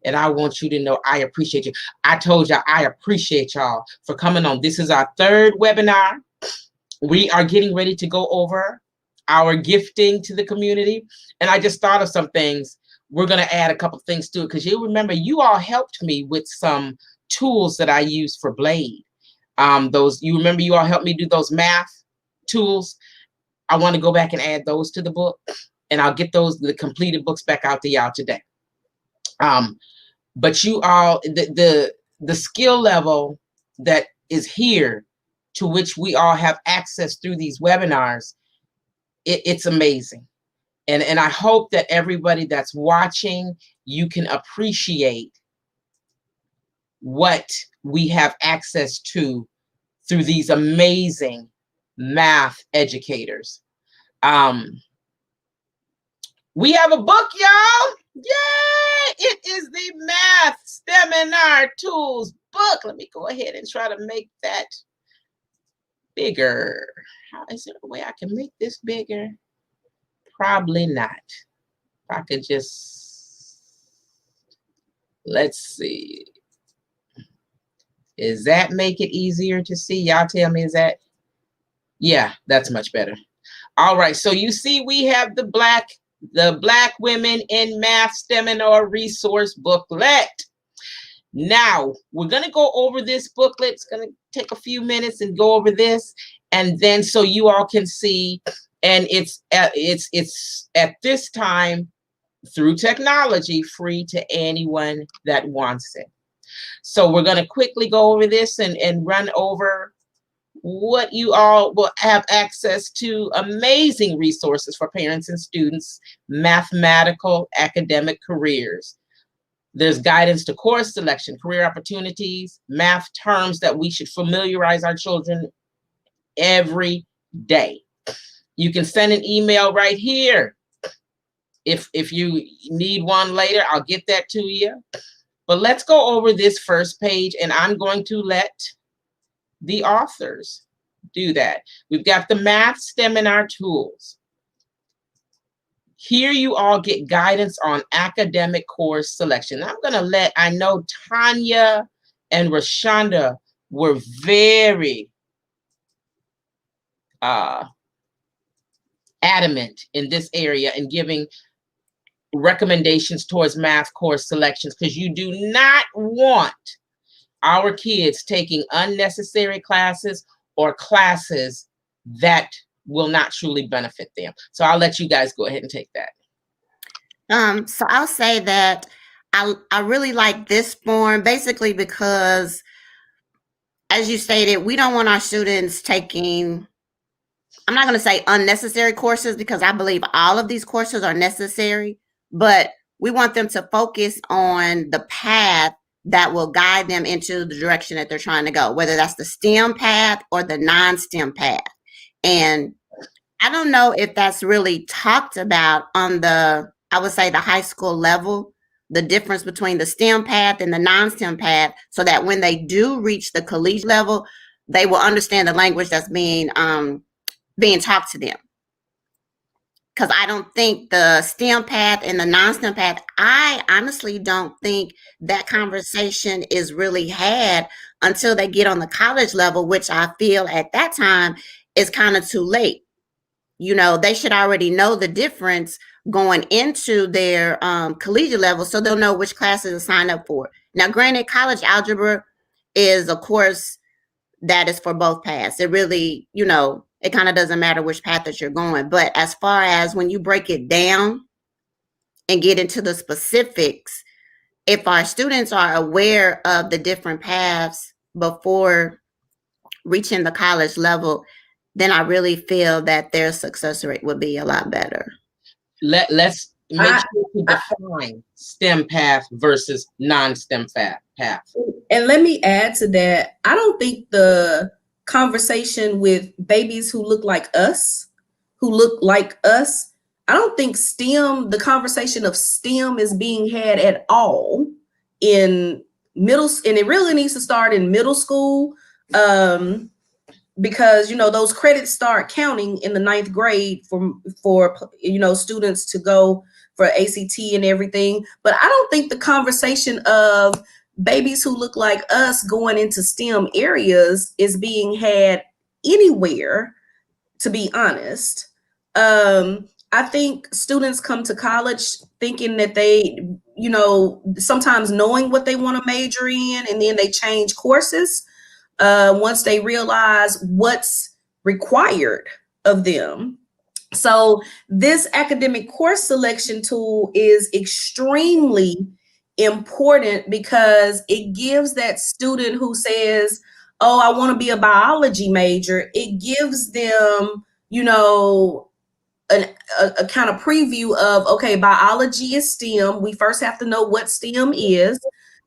And I want you to know I appreciate you. I told y'all I appreciate y'all for coming on. This is our 3rd webinar. We are getting ready to go over our gifting to the community. And I just thought of some things. We're going to add a couple things to it, because you remember you all helped me with some tools that I use for Blade. You remember you all helped me do those math tools. I want to go back and add those to the book, and I'll get the completed books back out to y'all today. But you all, the skill level that is here, to which we all have access through these webinars, it's amazing. And I hope that everybody that's watching, you can appreciate what we have access to through these amazing math educators. We have a book, y'all. Yay! It is the Math STEMinar Tools book. Let me go ahead and try to make that bigger. Is there a way I can make this bigger? Probably not. If I could just, let's see. Does that make it easier to see? Y'all tell me, is that? Yeah, that's much better. All right, so you see we have the Black Women in Math STEMinar resource booklet. Now, we're going to go over this booklet. It's going to take a few minutes and go over this, and then so you all can see. And it's at this time, through technology, free to anyone that wants it. So we're going to quickly go over this and run over what you all will have access to. Amazing resources for parents and students, mathematical academic careers. There's guidance to course selection, career opportunities, math terms that we should familiarize our children every day. You can send an email right here. If you need one later, I'll get that to you. But let's go over this first page, and I'm going to let the authors do that. We've got the Math STEMinar tools. Here you all get guidance on academic course selection. I'm going to I know Tanya and Rashonda were very adamant in this area and giving recommendations towards math course selections, because you do not want our kids taking unnecessary classes or classes that will not truly benefit them. So I'll let you guys go ahead and take that. So I'll say that I really like this form, basically because, as you stated, we don't want our students taking, I'm not going to say unnecessary courses, because I believe all of these courses are necessary, but we want them to focus on the path that will guide them into the direction that they're trying to go, whether that's the STEM path or the non-STEM path. And I don't know if that's really talked about on the, I would say, the high school level, the difference between the STEM path and the non-STEM path, so that when they do reach the collegiate level, they will understand the language that's being taught to them. Because I don't think the STEM path and the non-STEM path, I honestly don't think that conversation is really had until they get on the college level, which I feel at that time is kind of too late. You know, they should already know the difference going into their collegiate level, so they'll know which classes to sign up for. Now, granted, college algebra is a course that is for both paths. It really, you know, it kind of doesn't matter which path that you're going. But as far as when you break it down and get into the specifics, if our students are aware of the different paths before reaching the college level, then I really feel that their success rate would be a lot better. Let's make sure to define STEM path versus non-STEM path. And let me add to that. I don't think the conversation with babies who look like us, I don't think STEM, the conversation of STEM is being had at all in middle, and it really needs to start in middle school, because, you know, those credits start counting in the 9th grade for you know, students to go for ACT and everything. But I don't think the conversation of babies who look like us going into STEM areas is being had anywhere, to be honest. I think students come to college thinking that they, you know, sometimes knowing what they want to major in, and then they change courses once they realize what's required of them. So this academic course selection tool is extremely important, because it gives that student who says, oh, I want to be a biology major, it gives them, you know, a kind of preview of, okay, biology is STEM. We first have to know what STEM is.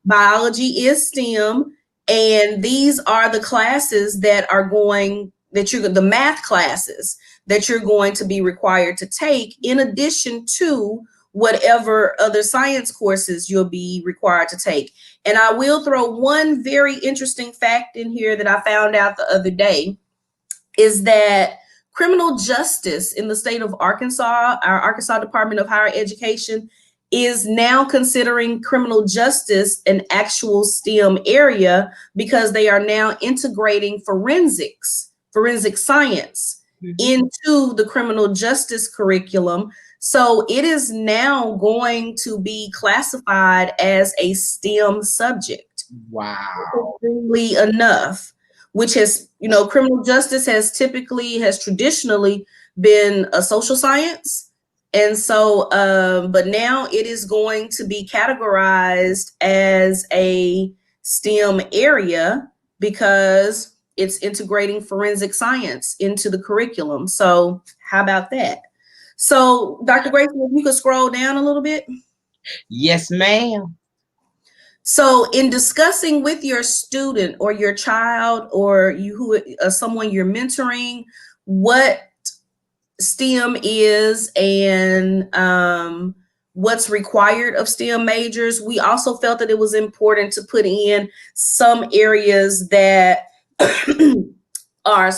Biology is STEM. And these are the classes that are the math classes that you're going to be required to take, in addition to whatever other science courses you'll be required to take. And I will throw one very interesting fact in here that I found out the other day, is that criminal justice in the state of Arkansas, our Arkansas Department of Higher Education, is now considering criminal justice an actual STEM area, because they are now integrating forensic science into the criminal justice curriculum. So it is now going to be classified as a STEM subject. Wow. Enough, which has, you know, criminal justice has traditionally been a social science. And so, but now it is going to be categorized as a STEM area, because it's integrating forensic science into the curriculum. So how about that? So Dr. Grayson, if you could scroll down a little bit. Yes, ma'am. So in discussing with your student or your child, or someone you're mentoring, what STEM is and what's required of STEM majors, we also felt that it was important to put in some areas that are,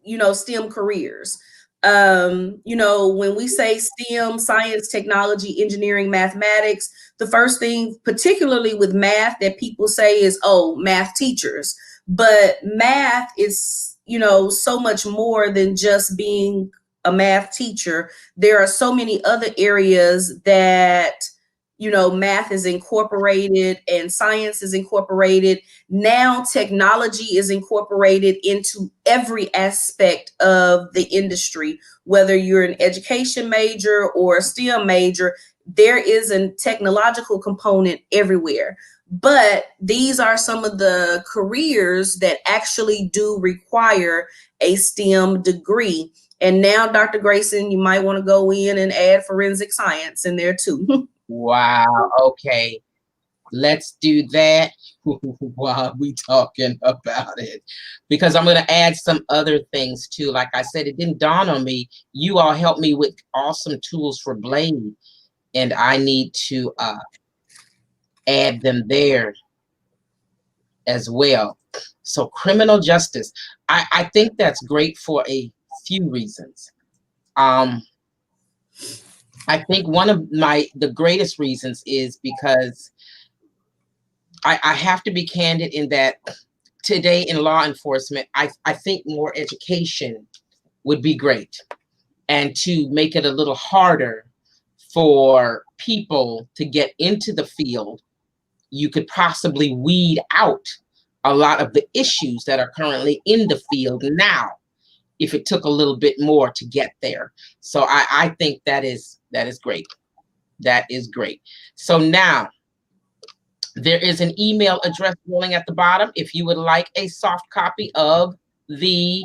you know, STEM careers. You know, when we say STEM, science, technology, engineering, mathematics, the first thing, particularly with math, that people say is, oh, math teachers. But math is, you know, so much more than just being a math teacher. There are so many other areas that, you know, math is incorporated and science is incorporated. Now technology is incorporated into every aspect of the industry. Whether you're an education major or a STEM major, there is a technological component everywhere. But these are some of the careers that actually do require a STEM degree. And now, Dr. Grayson, you might want to go in and add forensic science in there too. Wow. Okay. Let's do that while we talking about it, because I'm going to add some other things too. Like I said, it didn't dawn on me. You all helped me with awesome tools for Blade, and I need to add them there as well. So criminal justice, I think that's great for a few reasons. I think one of the greatest reasons is because I have to be candid in that today in law enforcement, I think more education would be great, and to make it a little harder for people to get into the field, you could possibly weed out a lot of the issues that are currently in the field now, if it took a little bit more to get there. So I think that is great. That is great. So now, there is an email address rolling at the bottom. If you would like a soft copy of the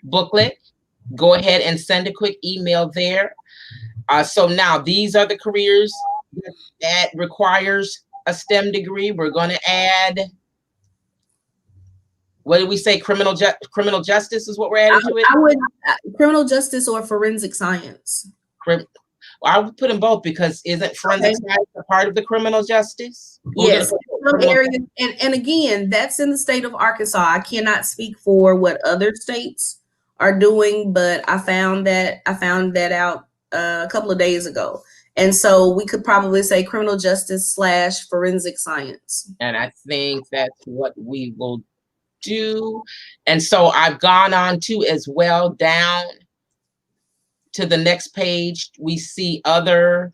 booklet, go ahead and send a quick email there. So now these are the careers that requires a STEM degree. We're going to add, what did we say? Criminal justice is what we're adding to it? I would criminal justice or forensic science. I would put them both, because isn't forensic science a part of the criminal justice? Yes, some areas, and again, that's in the state of Arkansas. I cannot speak for what other states are doing, but I found that out a couple of days ago, and so we could probably say criminal justice / forensic science. And I think that's what we will do. And so I've gone on to as well down to the next page. We see the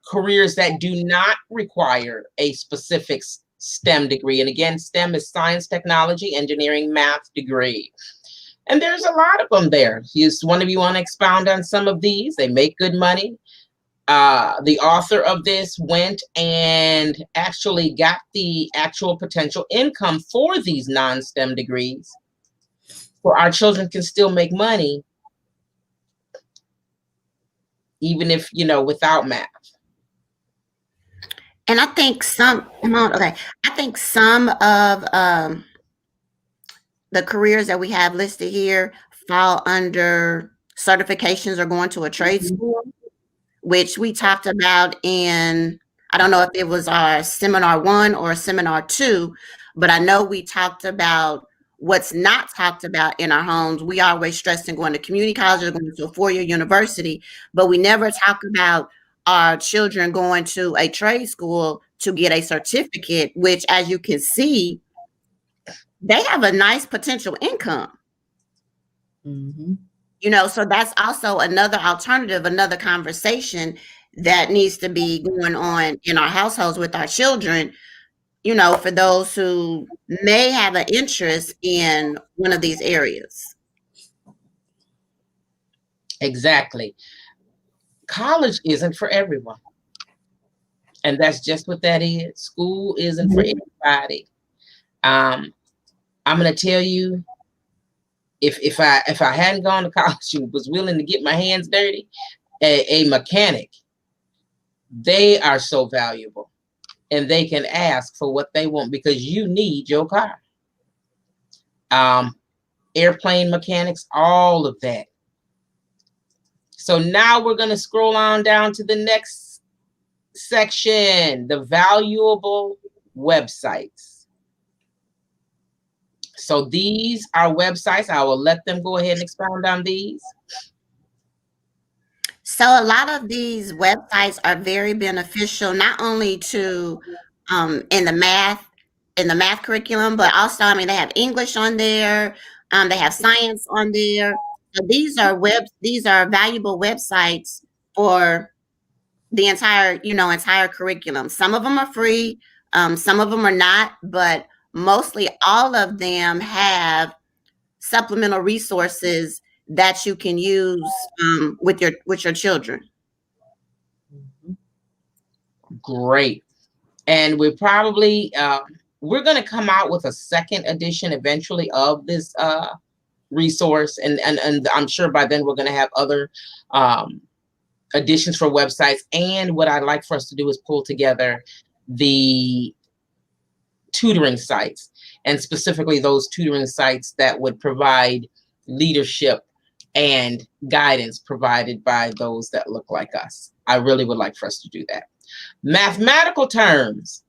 careers that do not require a specific STEM degree. And again, STEM is science, technology, engineering, math degree. And there's a lot of them there. If one of you want to expound on some of these, they make good money. The author of this went and actually got the actual potential income for these non-STEM degrees, so our children can still make money, even if, without math. And I think some of the careers that we have listed here fall under certifications or going to a trade school, which we talked about in, I don't know if it was our seminar 1 or seminar 2, but I know we talked about what's not talked about in our homes. We always stress in going to community college or going to a 4-year university, but we never talk about our children going to a trade school to get a certificate, which, as you can see, they have a nice potential income. Mm-hmm. So that's also another alternative, another conversation that needs to be going on in our households with our children, for those who may have an interest in one of these areas. Exactly. College isn't for everyone. And that's just what that is. School isn't for everybody. I'm going to tell you, if I hadn't gone to college and was willing to get my hands dirty, a mechanic, they are so valuable, and they can ask for what they want because you need your car. Airplane mechanics, all of that. So now we're going to scroll on down to the next section, the valuable websites. So these are websites. I will let them go ahead and expound on these. So a lot of these websites are very beneficial, not only to in the math curriculum, but also, they have English on there. They have science on there. So these are valuable websites for the entire curriculum. Some of them are free, some of them are not, but mostly all of them have supplemental resources that you can use with your children. Great. And we're probably we're going to come out with a second edition eventually of this resource, and I'm sure by then we're going to have other additions for websites. And what I'd like for us to do is pull together the tutoring sites, and specifically those tutoring sites that would provide leadership and guidance provided by those that look like us. I really would like for us to do that. Mathematical terms.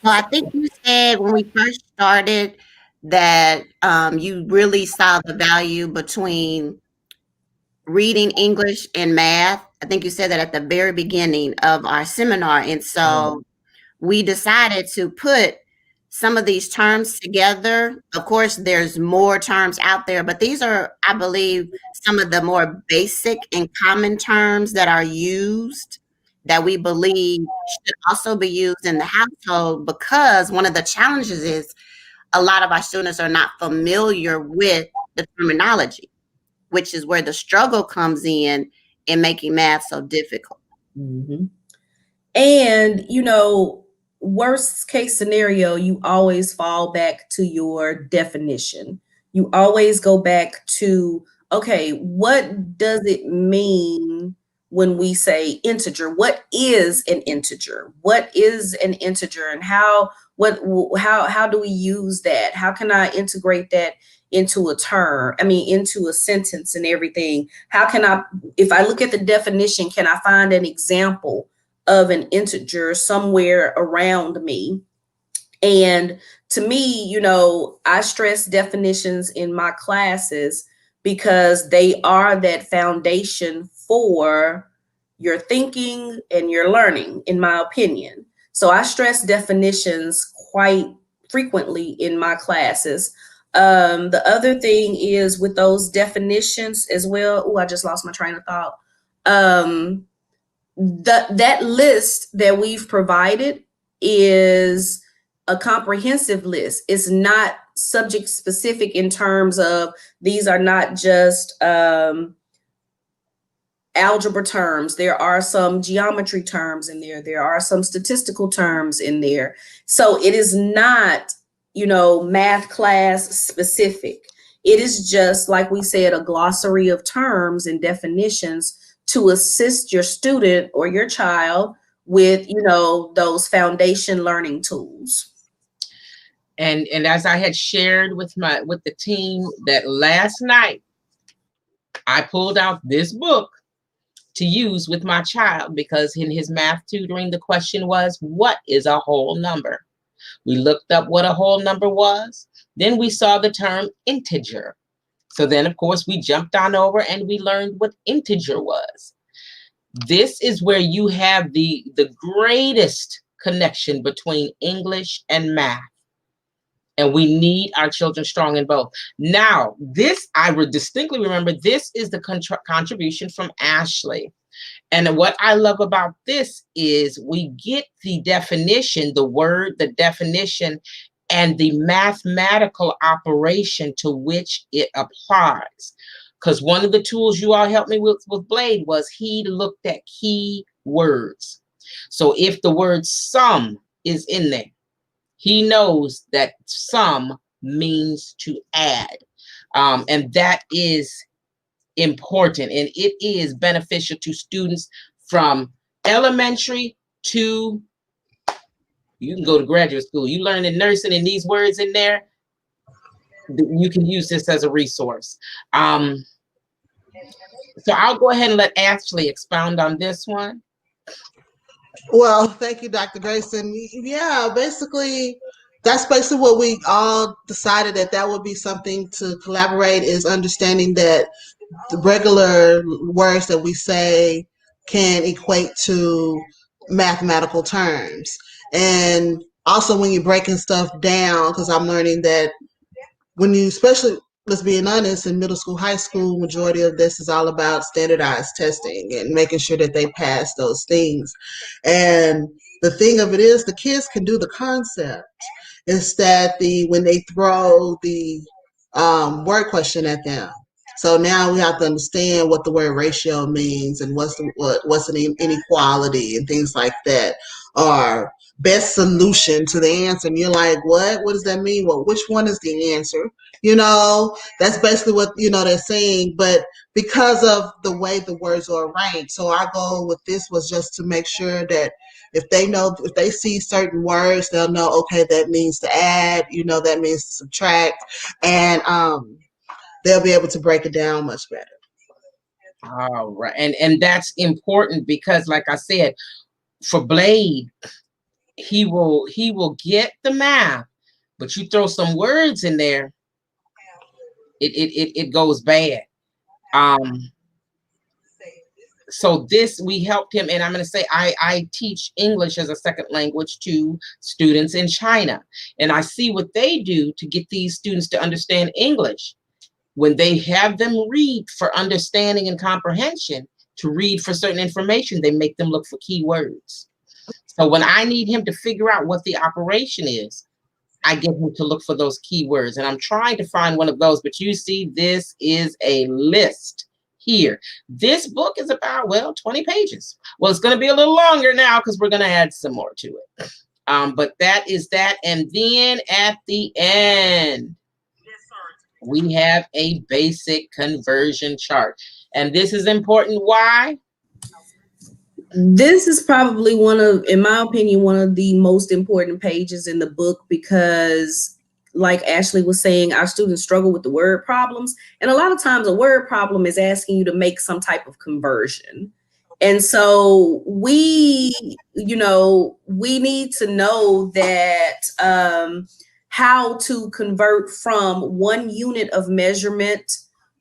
Well, I think you said when we first started that you really saw the value between reading English and math. I think you said that at the very beginning of our seminar. And so we decided to put some of these terms together. Of course, there's more terms out there, but these are, I believe, some of the more basic and common terms that are used that we believe should also be used in the household, because one of the challenges is a lot of our students are not familiar with the terminology, which is where the struggle comes in making math so difficult. Mm-hmm. And, you know, worst case scenario, you always fall back to your definition. You always go back to, okay, what does it mean when we say integer? What is an integer? What is an integer, and how do we use that? How can I integrate that into a term? I mean, into a sentence and everything. How can I, if I look at the definition, can I find an example of an integer somewhere around me? And to me, you know, I stress definitions in my classes because they are that foundation for your thinking and your learning, in my opinion. So I stress definitions quite frequently in my classes. The other thing is with those definitions as well. Oh, I just lost my train of thought. That list that we've provided is a comprehensive list. It's not subject specific in terms of these are not just algebra terms. There are some geometry terms in there. There are some statistical terms in there. So it is not, you know, math class specific. It is just, like we said, a glossary of terms and definitions to assist your student or your child with, you know, those foundation learning tools. And as I had shared with the team, that last night I pulled out this book to use with my child, because in his math tutoring, the question was, what is a whole number? We looked up what a whole number was. Then we saw the term integer. So then, of course, we jumped on over and we learned what integer was. This is where you have the greatest connection between English and math. And we need our children strong in both. Now, this, I would distinctly remember, this is the contribution from Ashley. And what I love about this is we get the definition, the word, the definition, and the mathematical operation to which it applies. Because one of the tools you all helped me with Blade was he looked at key words. So if the word sum is in there, he knows that sum means to add. And that is important, and it is beneficial to students from elementary to, you can go to graduate school. You learn in nursing and these words in there, you can use this as a resource. So I'll go ahead and let Ashley expound on this one. Well, thank you, Dr. Grayson. Yeah, basically, that's basically what we all decided, that would be something to collaborate, is understanding that the regular words that we say can equate to mathematical terms. And also when you're breaking stuff down, because I'm learning that when you, especially, let's be honest, in middle school, high school, majority of this is all about standardized testing and making sure that they pass those things. And the thing of it is, the kids can do the concept. It's that when they throw the word question at them. So now we have to understand what the word ratio means and what's an inequality and things like that. Or best solution to the answer. And you're like, what? What does that mean? Well, which one is the answer? You know, that's basically what, you know, they're saying. But because of the way the words are arranged, so our goal with this was just to make sure that if they see certain words, they'll know, okay, that means to add, you know, that means to subtract, and they'll be able to break it down much better. All right. And that's important because, like I said, for Blade, he will get the math, but you throw some words in there, it goes bad. So this, we helped him, and I'm going to say I teach English as a second language to students in China, and I see what they do to get these students to understand English. When they have them read for understanding and comprehension, to read for certain information, they make them look for keywords. So when I need him to figure out what the operation is, I get him to look for those keywords. And I'm trying to find one of those, but you see, this is a list here. This book is about, well, 20 pages. Well, it's going to be a little longer now because we're going to add some more to it. But that is that. And then at the end, we have a basic conversion chart. And this is important. Why? This is probably in my opinion, one of the most important pages in the book because, like Ashley was saying, our students struggle with the word problems. And a lot of times a word problem is asking you to make some type of conversion. And so we need to know that how to convert from one unit of measurement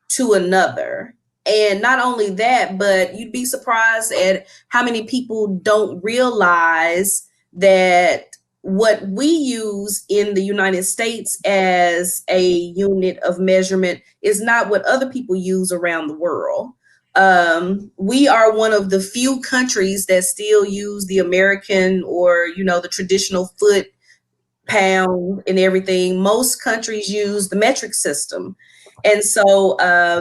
to another. And not only that, but you'd be surprised at how many people don't realize that what we use in the United States as a unit of measurement is not what other people use around the world. We are one of the few countries that still use the American or, the traditional foot, pound, and everything. Most countries use the metric system. And so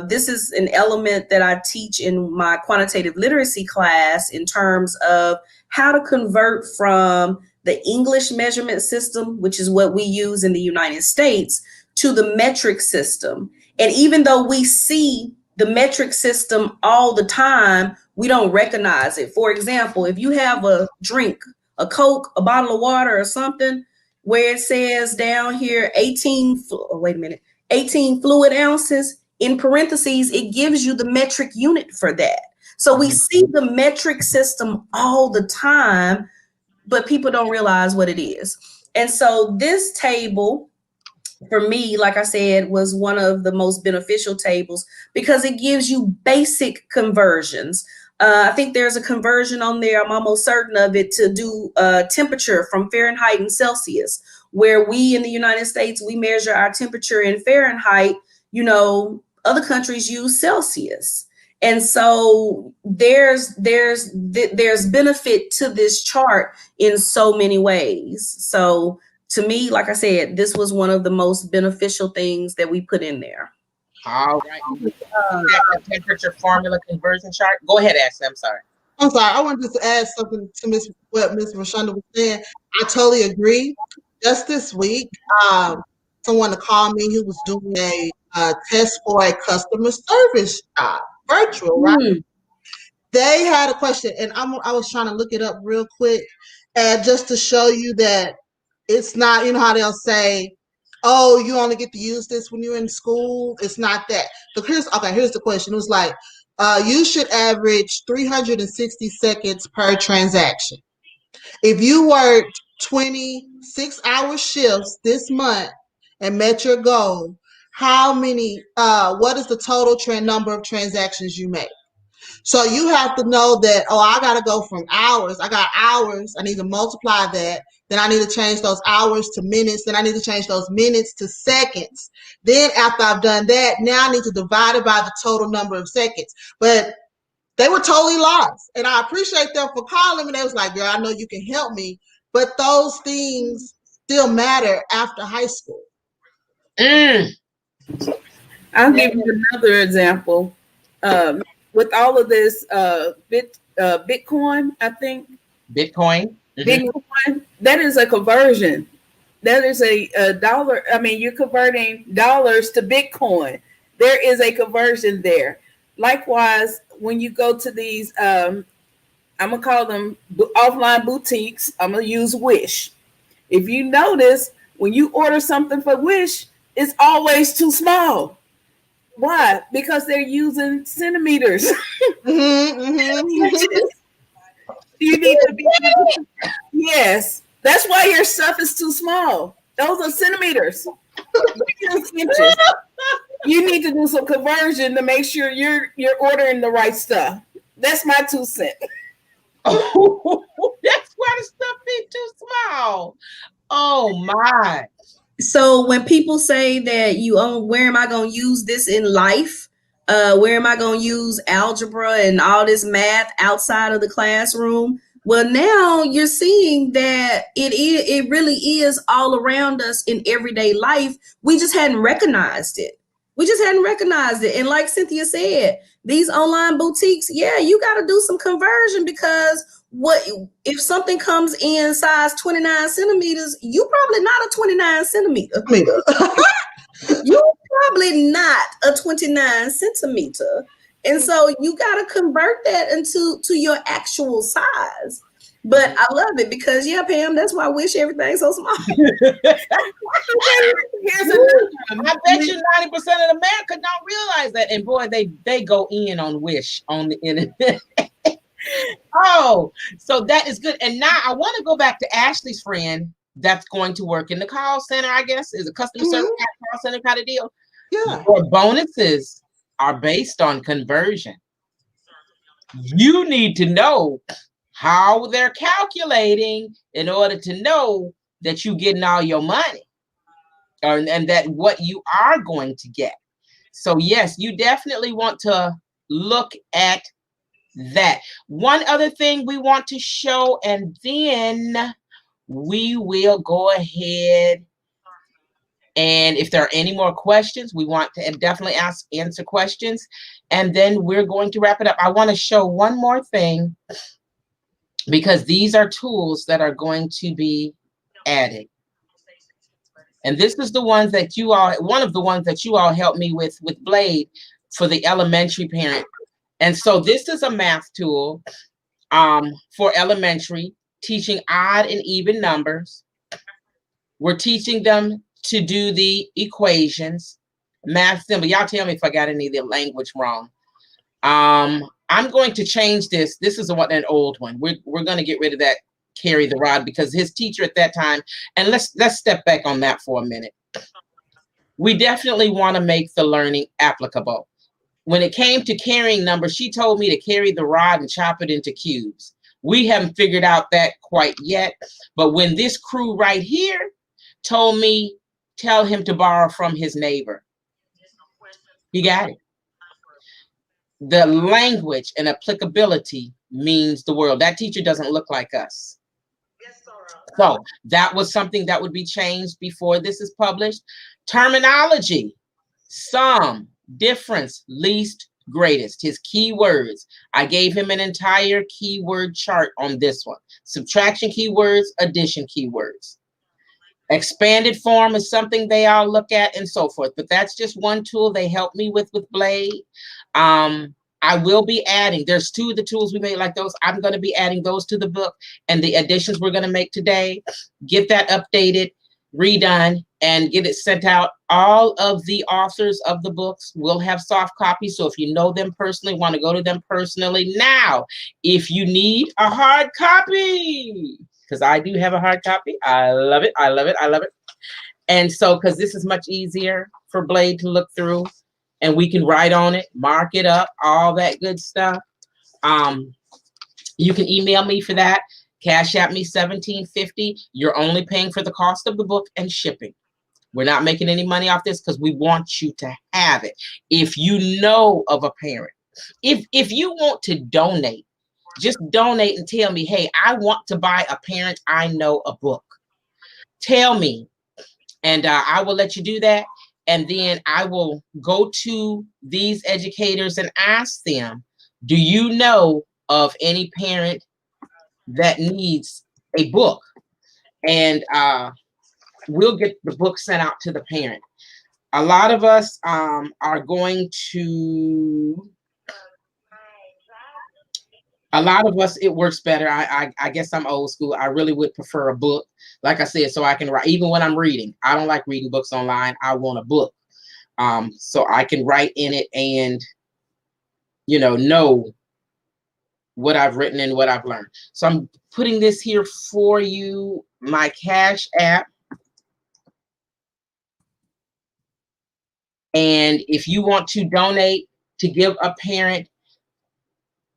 this is an element that I teach in my quantitative literacy class in terms of how to convert from the English measurement system, which is what we use in the United States, to the metric system. And even though we see the metric system all the time, we don't recognize it. For example, if you have a drink, a Coke, a bottle of water or something, where it says down here 18 fluid ounces, in parentheses, it gives you the metric unit for that. So we see the metric system all the time, but people don't realize what it is. And so this table, for me, like I said, was one of the most beneficial tables because it gives you basic conversions. I think there's a conversion on there, I'm almost certain of it, to do temperature from Fahrenheit and Celsius, where we in the United States, we measure our temperature in Fahrenheit. Other countries use Celsius. And so there's benefit to this chart in so many ways. So to me, like I said, this was one of the most beneficial things that we put in there. All right. That temperature formula conversion chart. Go ahead, Ashley. I'm sorry. I wanted to add something to what Miss Rashonda was saying. I totally agree. Just this week, someone called me who was doing a test for a customer service job, virtual, right? Mm. They had a question, and I was trying to look it up real quick, and just to show you that it's not, how they'll say, oh, you only get to use this when you're in school. It's not that. So here's the question. It was like, you should average 360 seconds per transaction. If you worked 26-hour shifts this month and met your goal, what is the total number of transactions you make? So you have to know that, I got to go from hours. I got hours. I need to multiply that. Then I need to change those hours to minutes. Then I need to change those minutes to seconds. Then after I've done that, now I need to divide it by the total number of seconds. But they were totally lost. And I appreciate them for calling me. They was like, girl, I know you can help me. But those things still matter after high school. I'll give you another example. With all of this Bitcoin, I think. Bitcoin. Bitcoin. that is a conversion. That is a dollar. I mean, you're converting dollars to Bitcoin. There is a conversion there. Likewise, when you go to these, I'm gonna call them offline boutiques. I'm gonna use Wish. If you notice, when you order something for Wish, it's always too small. Why? Because they're using centimeters. Mm-hmm. You need to be. Yes, that's why your stuff is too small. Those are centimeters. You use inches. You need to do some conversion to make sure you're ordering the right stuff. That's my 2 cents. Oh, that's why the stuff be too small. Oh my. So when people say that where am I going to use this in life? Where am I going to use algebra and all this math outside of the classroom? Well, now you're seeing that it really is all around us in everyday life. We just hadn't recognized it. And like Cynthia said, these online boutiques, yeah, you got to do some conversion, because what if something comes in size 29 centimeters, you probably not a 29 centimeter. You're probably not a 29 centimeter. And so you got to convert that into your actual size. But I love it because, yeah, Pam, that's why I wish everything's so small. Here's another one. I bet you 90% of America don't realize that. And boy, they go in on Wish on the internet. Oh, so that is good. And now I want to go back to Ashley's friend that's going to work in the call center, I guess, is a customer service call center kind of deal. Yeah. Your bonuses are based on conversion. You need to know how they're calculating in order to know that you're getting all your money, and that what you are going to get. So yes, you definitely want to look at that. One other thing we want to show, and then we will go ahead, and if there are any more questions, we want to definitely answer questions, and then we're going to wrap it up. I want to show one more thing, because these are tools that are going to be added. And this is the ones that one of the ones that you all helped me with Blade for the elementary parent. And so this is a math tool for elementary, teaching odd and even numbers. We're teaching them to do the equations, math symbol. Y'all tell me if I got any of the language wrong. I'm going to change this. This is an old one. We're going to get rid of that carry the rod, because his teacher at that time, and let's step back on that for a minute. We definitely want to make the learning applicable. When it came to carrying numbers, she told me to carry the rod and chop it into cubes. We haven't figured out that quite yet. But when this crew right here told me, tell him to borrow from his neighbor, he got it. The language and applicability means the world. That teacher doesn't look like us. So that was something that would be changed before this is published. Terminology, sum, difference, least, greatest, his keywords. I gave him an entire keyword chart on this one. Subtraction keywords, addition keywords. Expanded form is something they all look at, and so forth. But that's just one tool they helped me with Blade. I will be adding, there's 2 of the tools we made like those. I'm going to be adding those to the book, and the additions we're going to make today. Get that updated, redone, and get it sent out. All of the authors of the books will have soft copies. So if you know them personally, want to go to them personally. Now, if you need a hard copy, because I do have a hard copy. I love it. I love it. I love it. And so, because this is much easier for Blade to look through, and we can write on it, mark it up, all that good stuff. You can email me for that. Cash at me $17.50. You're only paying for the cost of the book and shipping. We're not making any money off this because we want you to have it. If you know of a parent, if you want to donate, just donate and tell me, hey, I want to buy a parent I know a book. Tell me, and I will let you do that. And then I will go to these educators and ask them, do you know of any parent that needs a book? and we'll get the book sent out to the parent. A lot of us are going to. A lot of us, it works better. I guess I'm old school. I really would prefer a book, like I said, so I can write. Even when I'm reading, I don't like reading books online. I want a book, so I can write in it and, know what I've written and what I've learned. So I'm putting this here for you, my Cash App. And if you want to donate to give a parent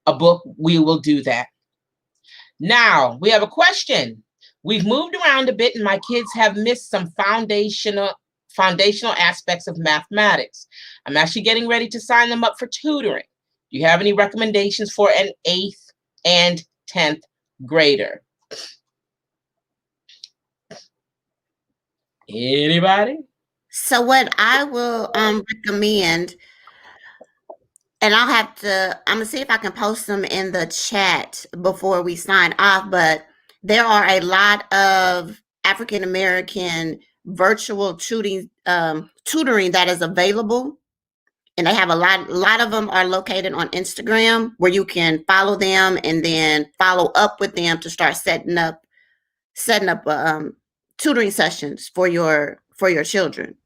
a book, we will do that. Now, we have a question. We've moved around a bit and my kids have missed some foundational aspects of mathematics. I'm actually getting ready to sign them up for tutoring. Do you have any recommendations for an 8th and 10th grader? Anybody? So what I will recommend, and I'm gonna see if I can post them in the chat before we sign off, but there are a lot of African American virtual tutoring that is available. And they have a lot of them are located on Instagram, where you can follow them and then follow up with them to start setting up tutoring sessions for your children.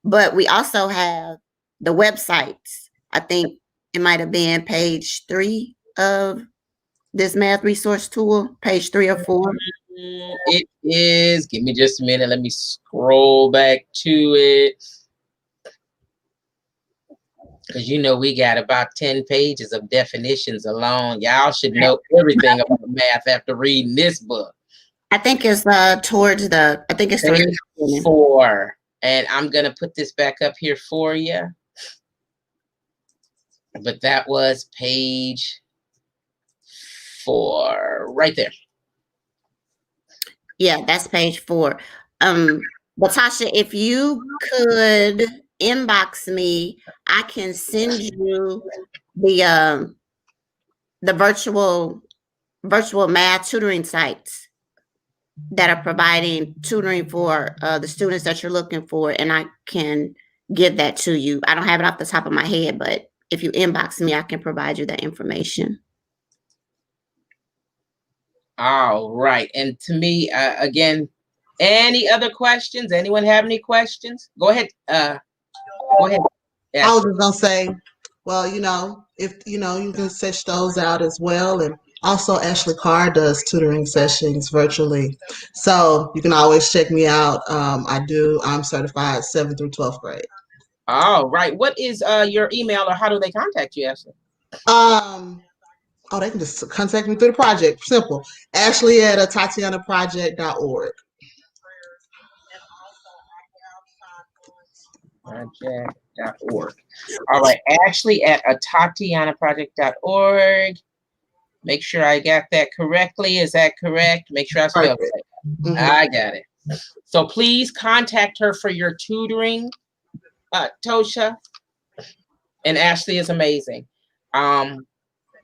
But we also have the websites. I think it might have been page 3 of this math resource tool, page 3 or 4. It is. Give me just a minute. Let me scroll back to it. Because we got about 10 pages of definitions alone. Y'all should know everything about math after reading this book. I think it's towards page 4. And I'm going to put this back up here for you. But that was page 4 right there. Yeah, that's page 4. Latasha, if you could inbox me, I can send you the virtual math tutoring sites that are providing tutoring for the students that you're looking for, and I can give that to you. I don't have it off the top of my head, but if you inbox me, I can provide you that information. All right. And to me, again, any other questions? Anyone have any questions? Go ahead. Go ahead. I was just gonna say, well, if you can search those out as well, and also Ashley Carr does tutoring sessions virtually, so you can always check me out. I'm certified 7th through 12th grade. All right. What is your email, or how do they contact you, Ashley? They can just contact me through the project. Simple. Ashley at TatianaProject.org. Project.org. All right, Ashley at TatianaProject.org. Make sure I got that correctly. Is that correct? Make sure I spelled it. Mm-hmm. I got it. So please contact her for your tutoring, Tosha. And Ashley is amazing.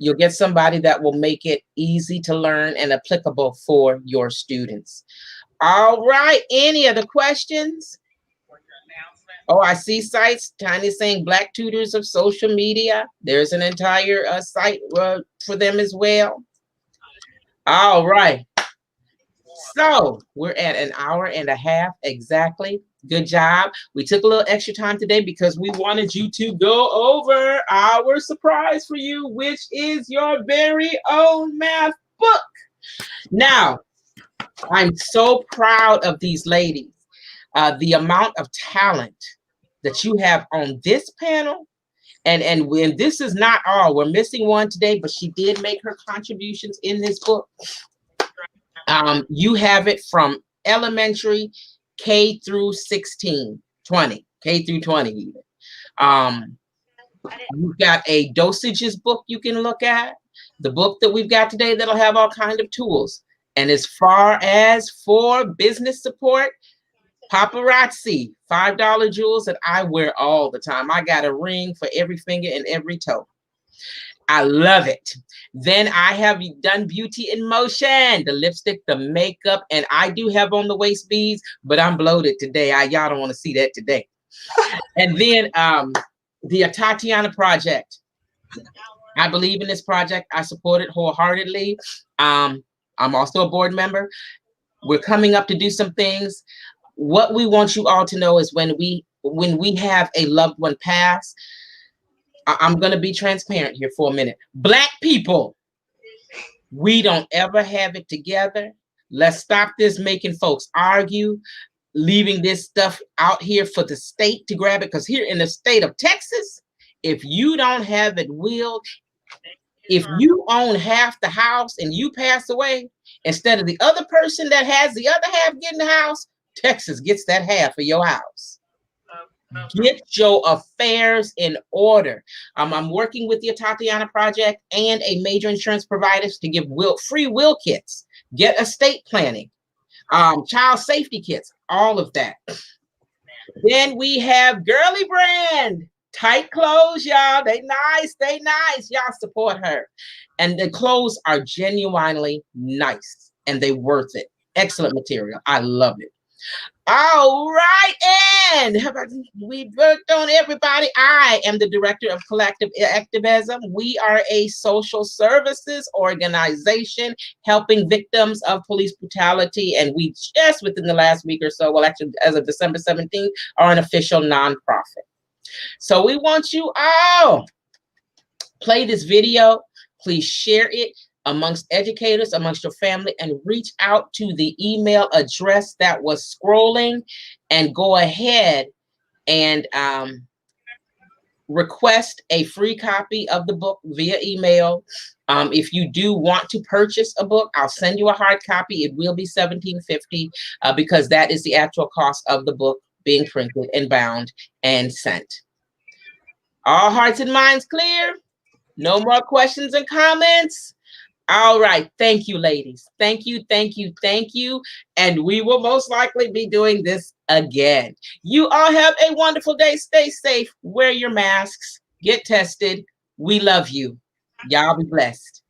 You'll get somebody that will make it easy to learn and applicable for your students. All right. Any other questions? Oh, I see sites. Tanya's saying Black Tutors of Social Media. There's an entire site for them as well. All right. So we're at an hour and a half exactly. Good job. We took a little extra time today because we wanted you to go over our surprise for you, which is your very own math book. Now, I'm so proud of these ladies. The amount of talent that you have on this panel. And when this is not all, we're missing one today, but she did make her contributions in this book. You have it from elementary K through 16, 20, K through 20 even. You've got a dosages book you can look at. The book that we've got today that'll have all kinds of tools. And as far as for business support, paparazzi, $5 jewels that I wear all the time. I got a ring for every finger and every toe. I love it. Then I have done Beauty in Motion, the lipstick, the makeup, and I do have on the waist beads, but I'm bloated today. Y'all don't want to see that today. And then the Tatiana Project. I believe in this project. I support it wholeheartedly. I'm also a board member. We're coming up to do some things. What we want you all to know is when we have a loved one pass, I'm going to be transparent here for a minute. Black people, we don't ever have it together. Let's stop this making folks argue, leaving this stuff out here for the state to grab it. Because here in the state of Texas, if you don't have it willed, if you own half the house and you pass away, instead of the other person that has the other half getting the house, Texas gets that half of your house. Get your affairs in order. I'm working with the Tatiana Project and a major insurance providers to give free will kits, get estate planning, child safety kits, all of that. Then we have Girly Brand. Tight clothes, y'all. They nice. Y'all support her. And the clothes are genuinely nice and they worth it. Excellent material. I love it. All right, and we worked on everybody. I am the director of Collective Activism. We are a social services organization helping victims of police brutality, and we just within the last week or so, well, actually, as of December 17th, are an official nonprofit. So we want you all play this video. Please share it amongst educators, amongst your family, and reach out to the email address that was scrolling and go ahead and request a free copy of the book via email. If you do want to purchase a book, I'll send you a hard copy. It will be $17.50 because that is the actual cost of the book being printed and bound and sent. All hearts and minds clear? No more questions and comments? All right. Thank you, ladies. Thank you. And we will most likely be doing this again. You all have a wonderful day. Stay safe. Wear your masks. Get tested. We love you. Y'all be blessed.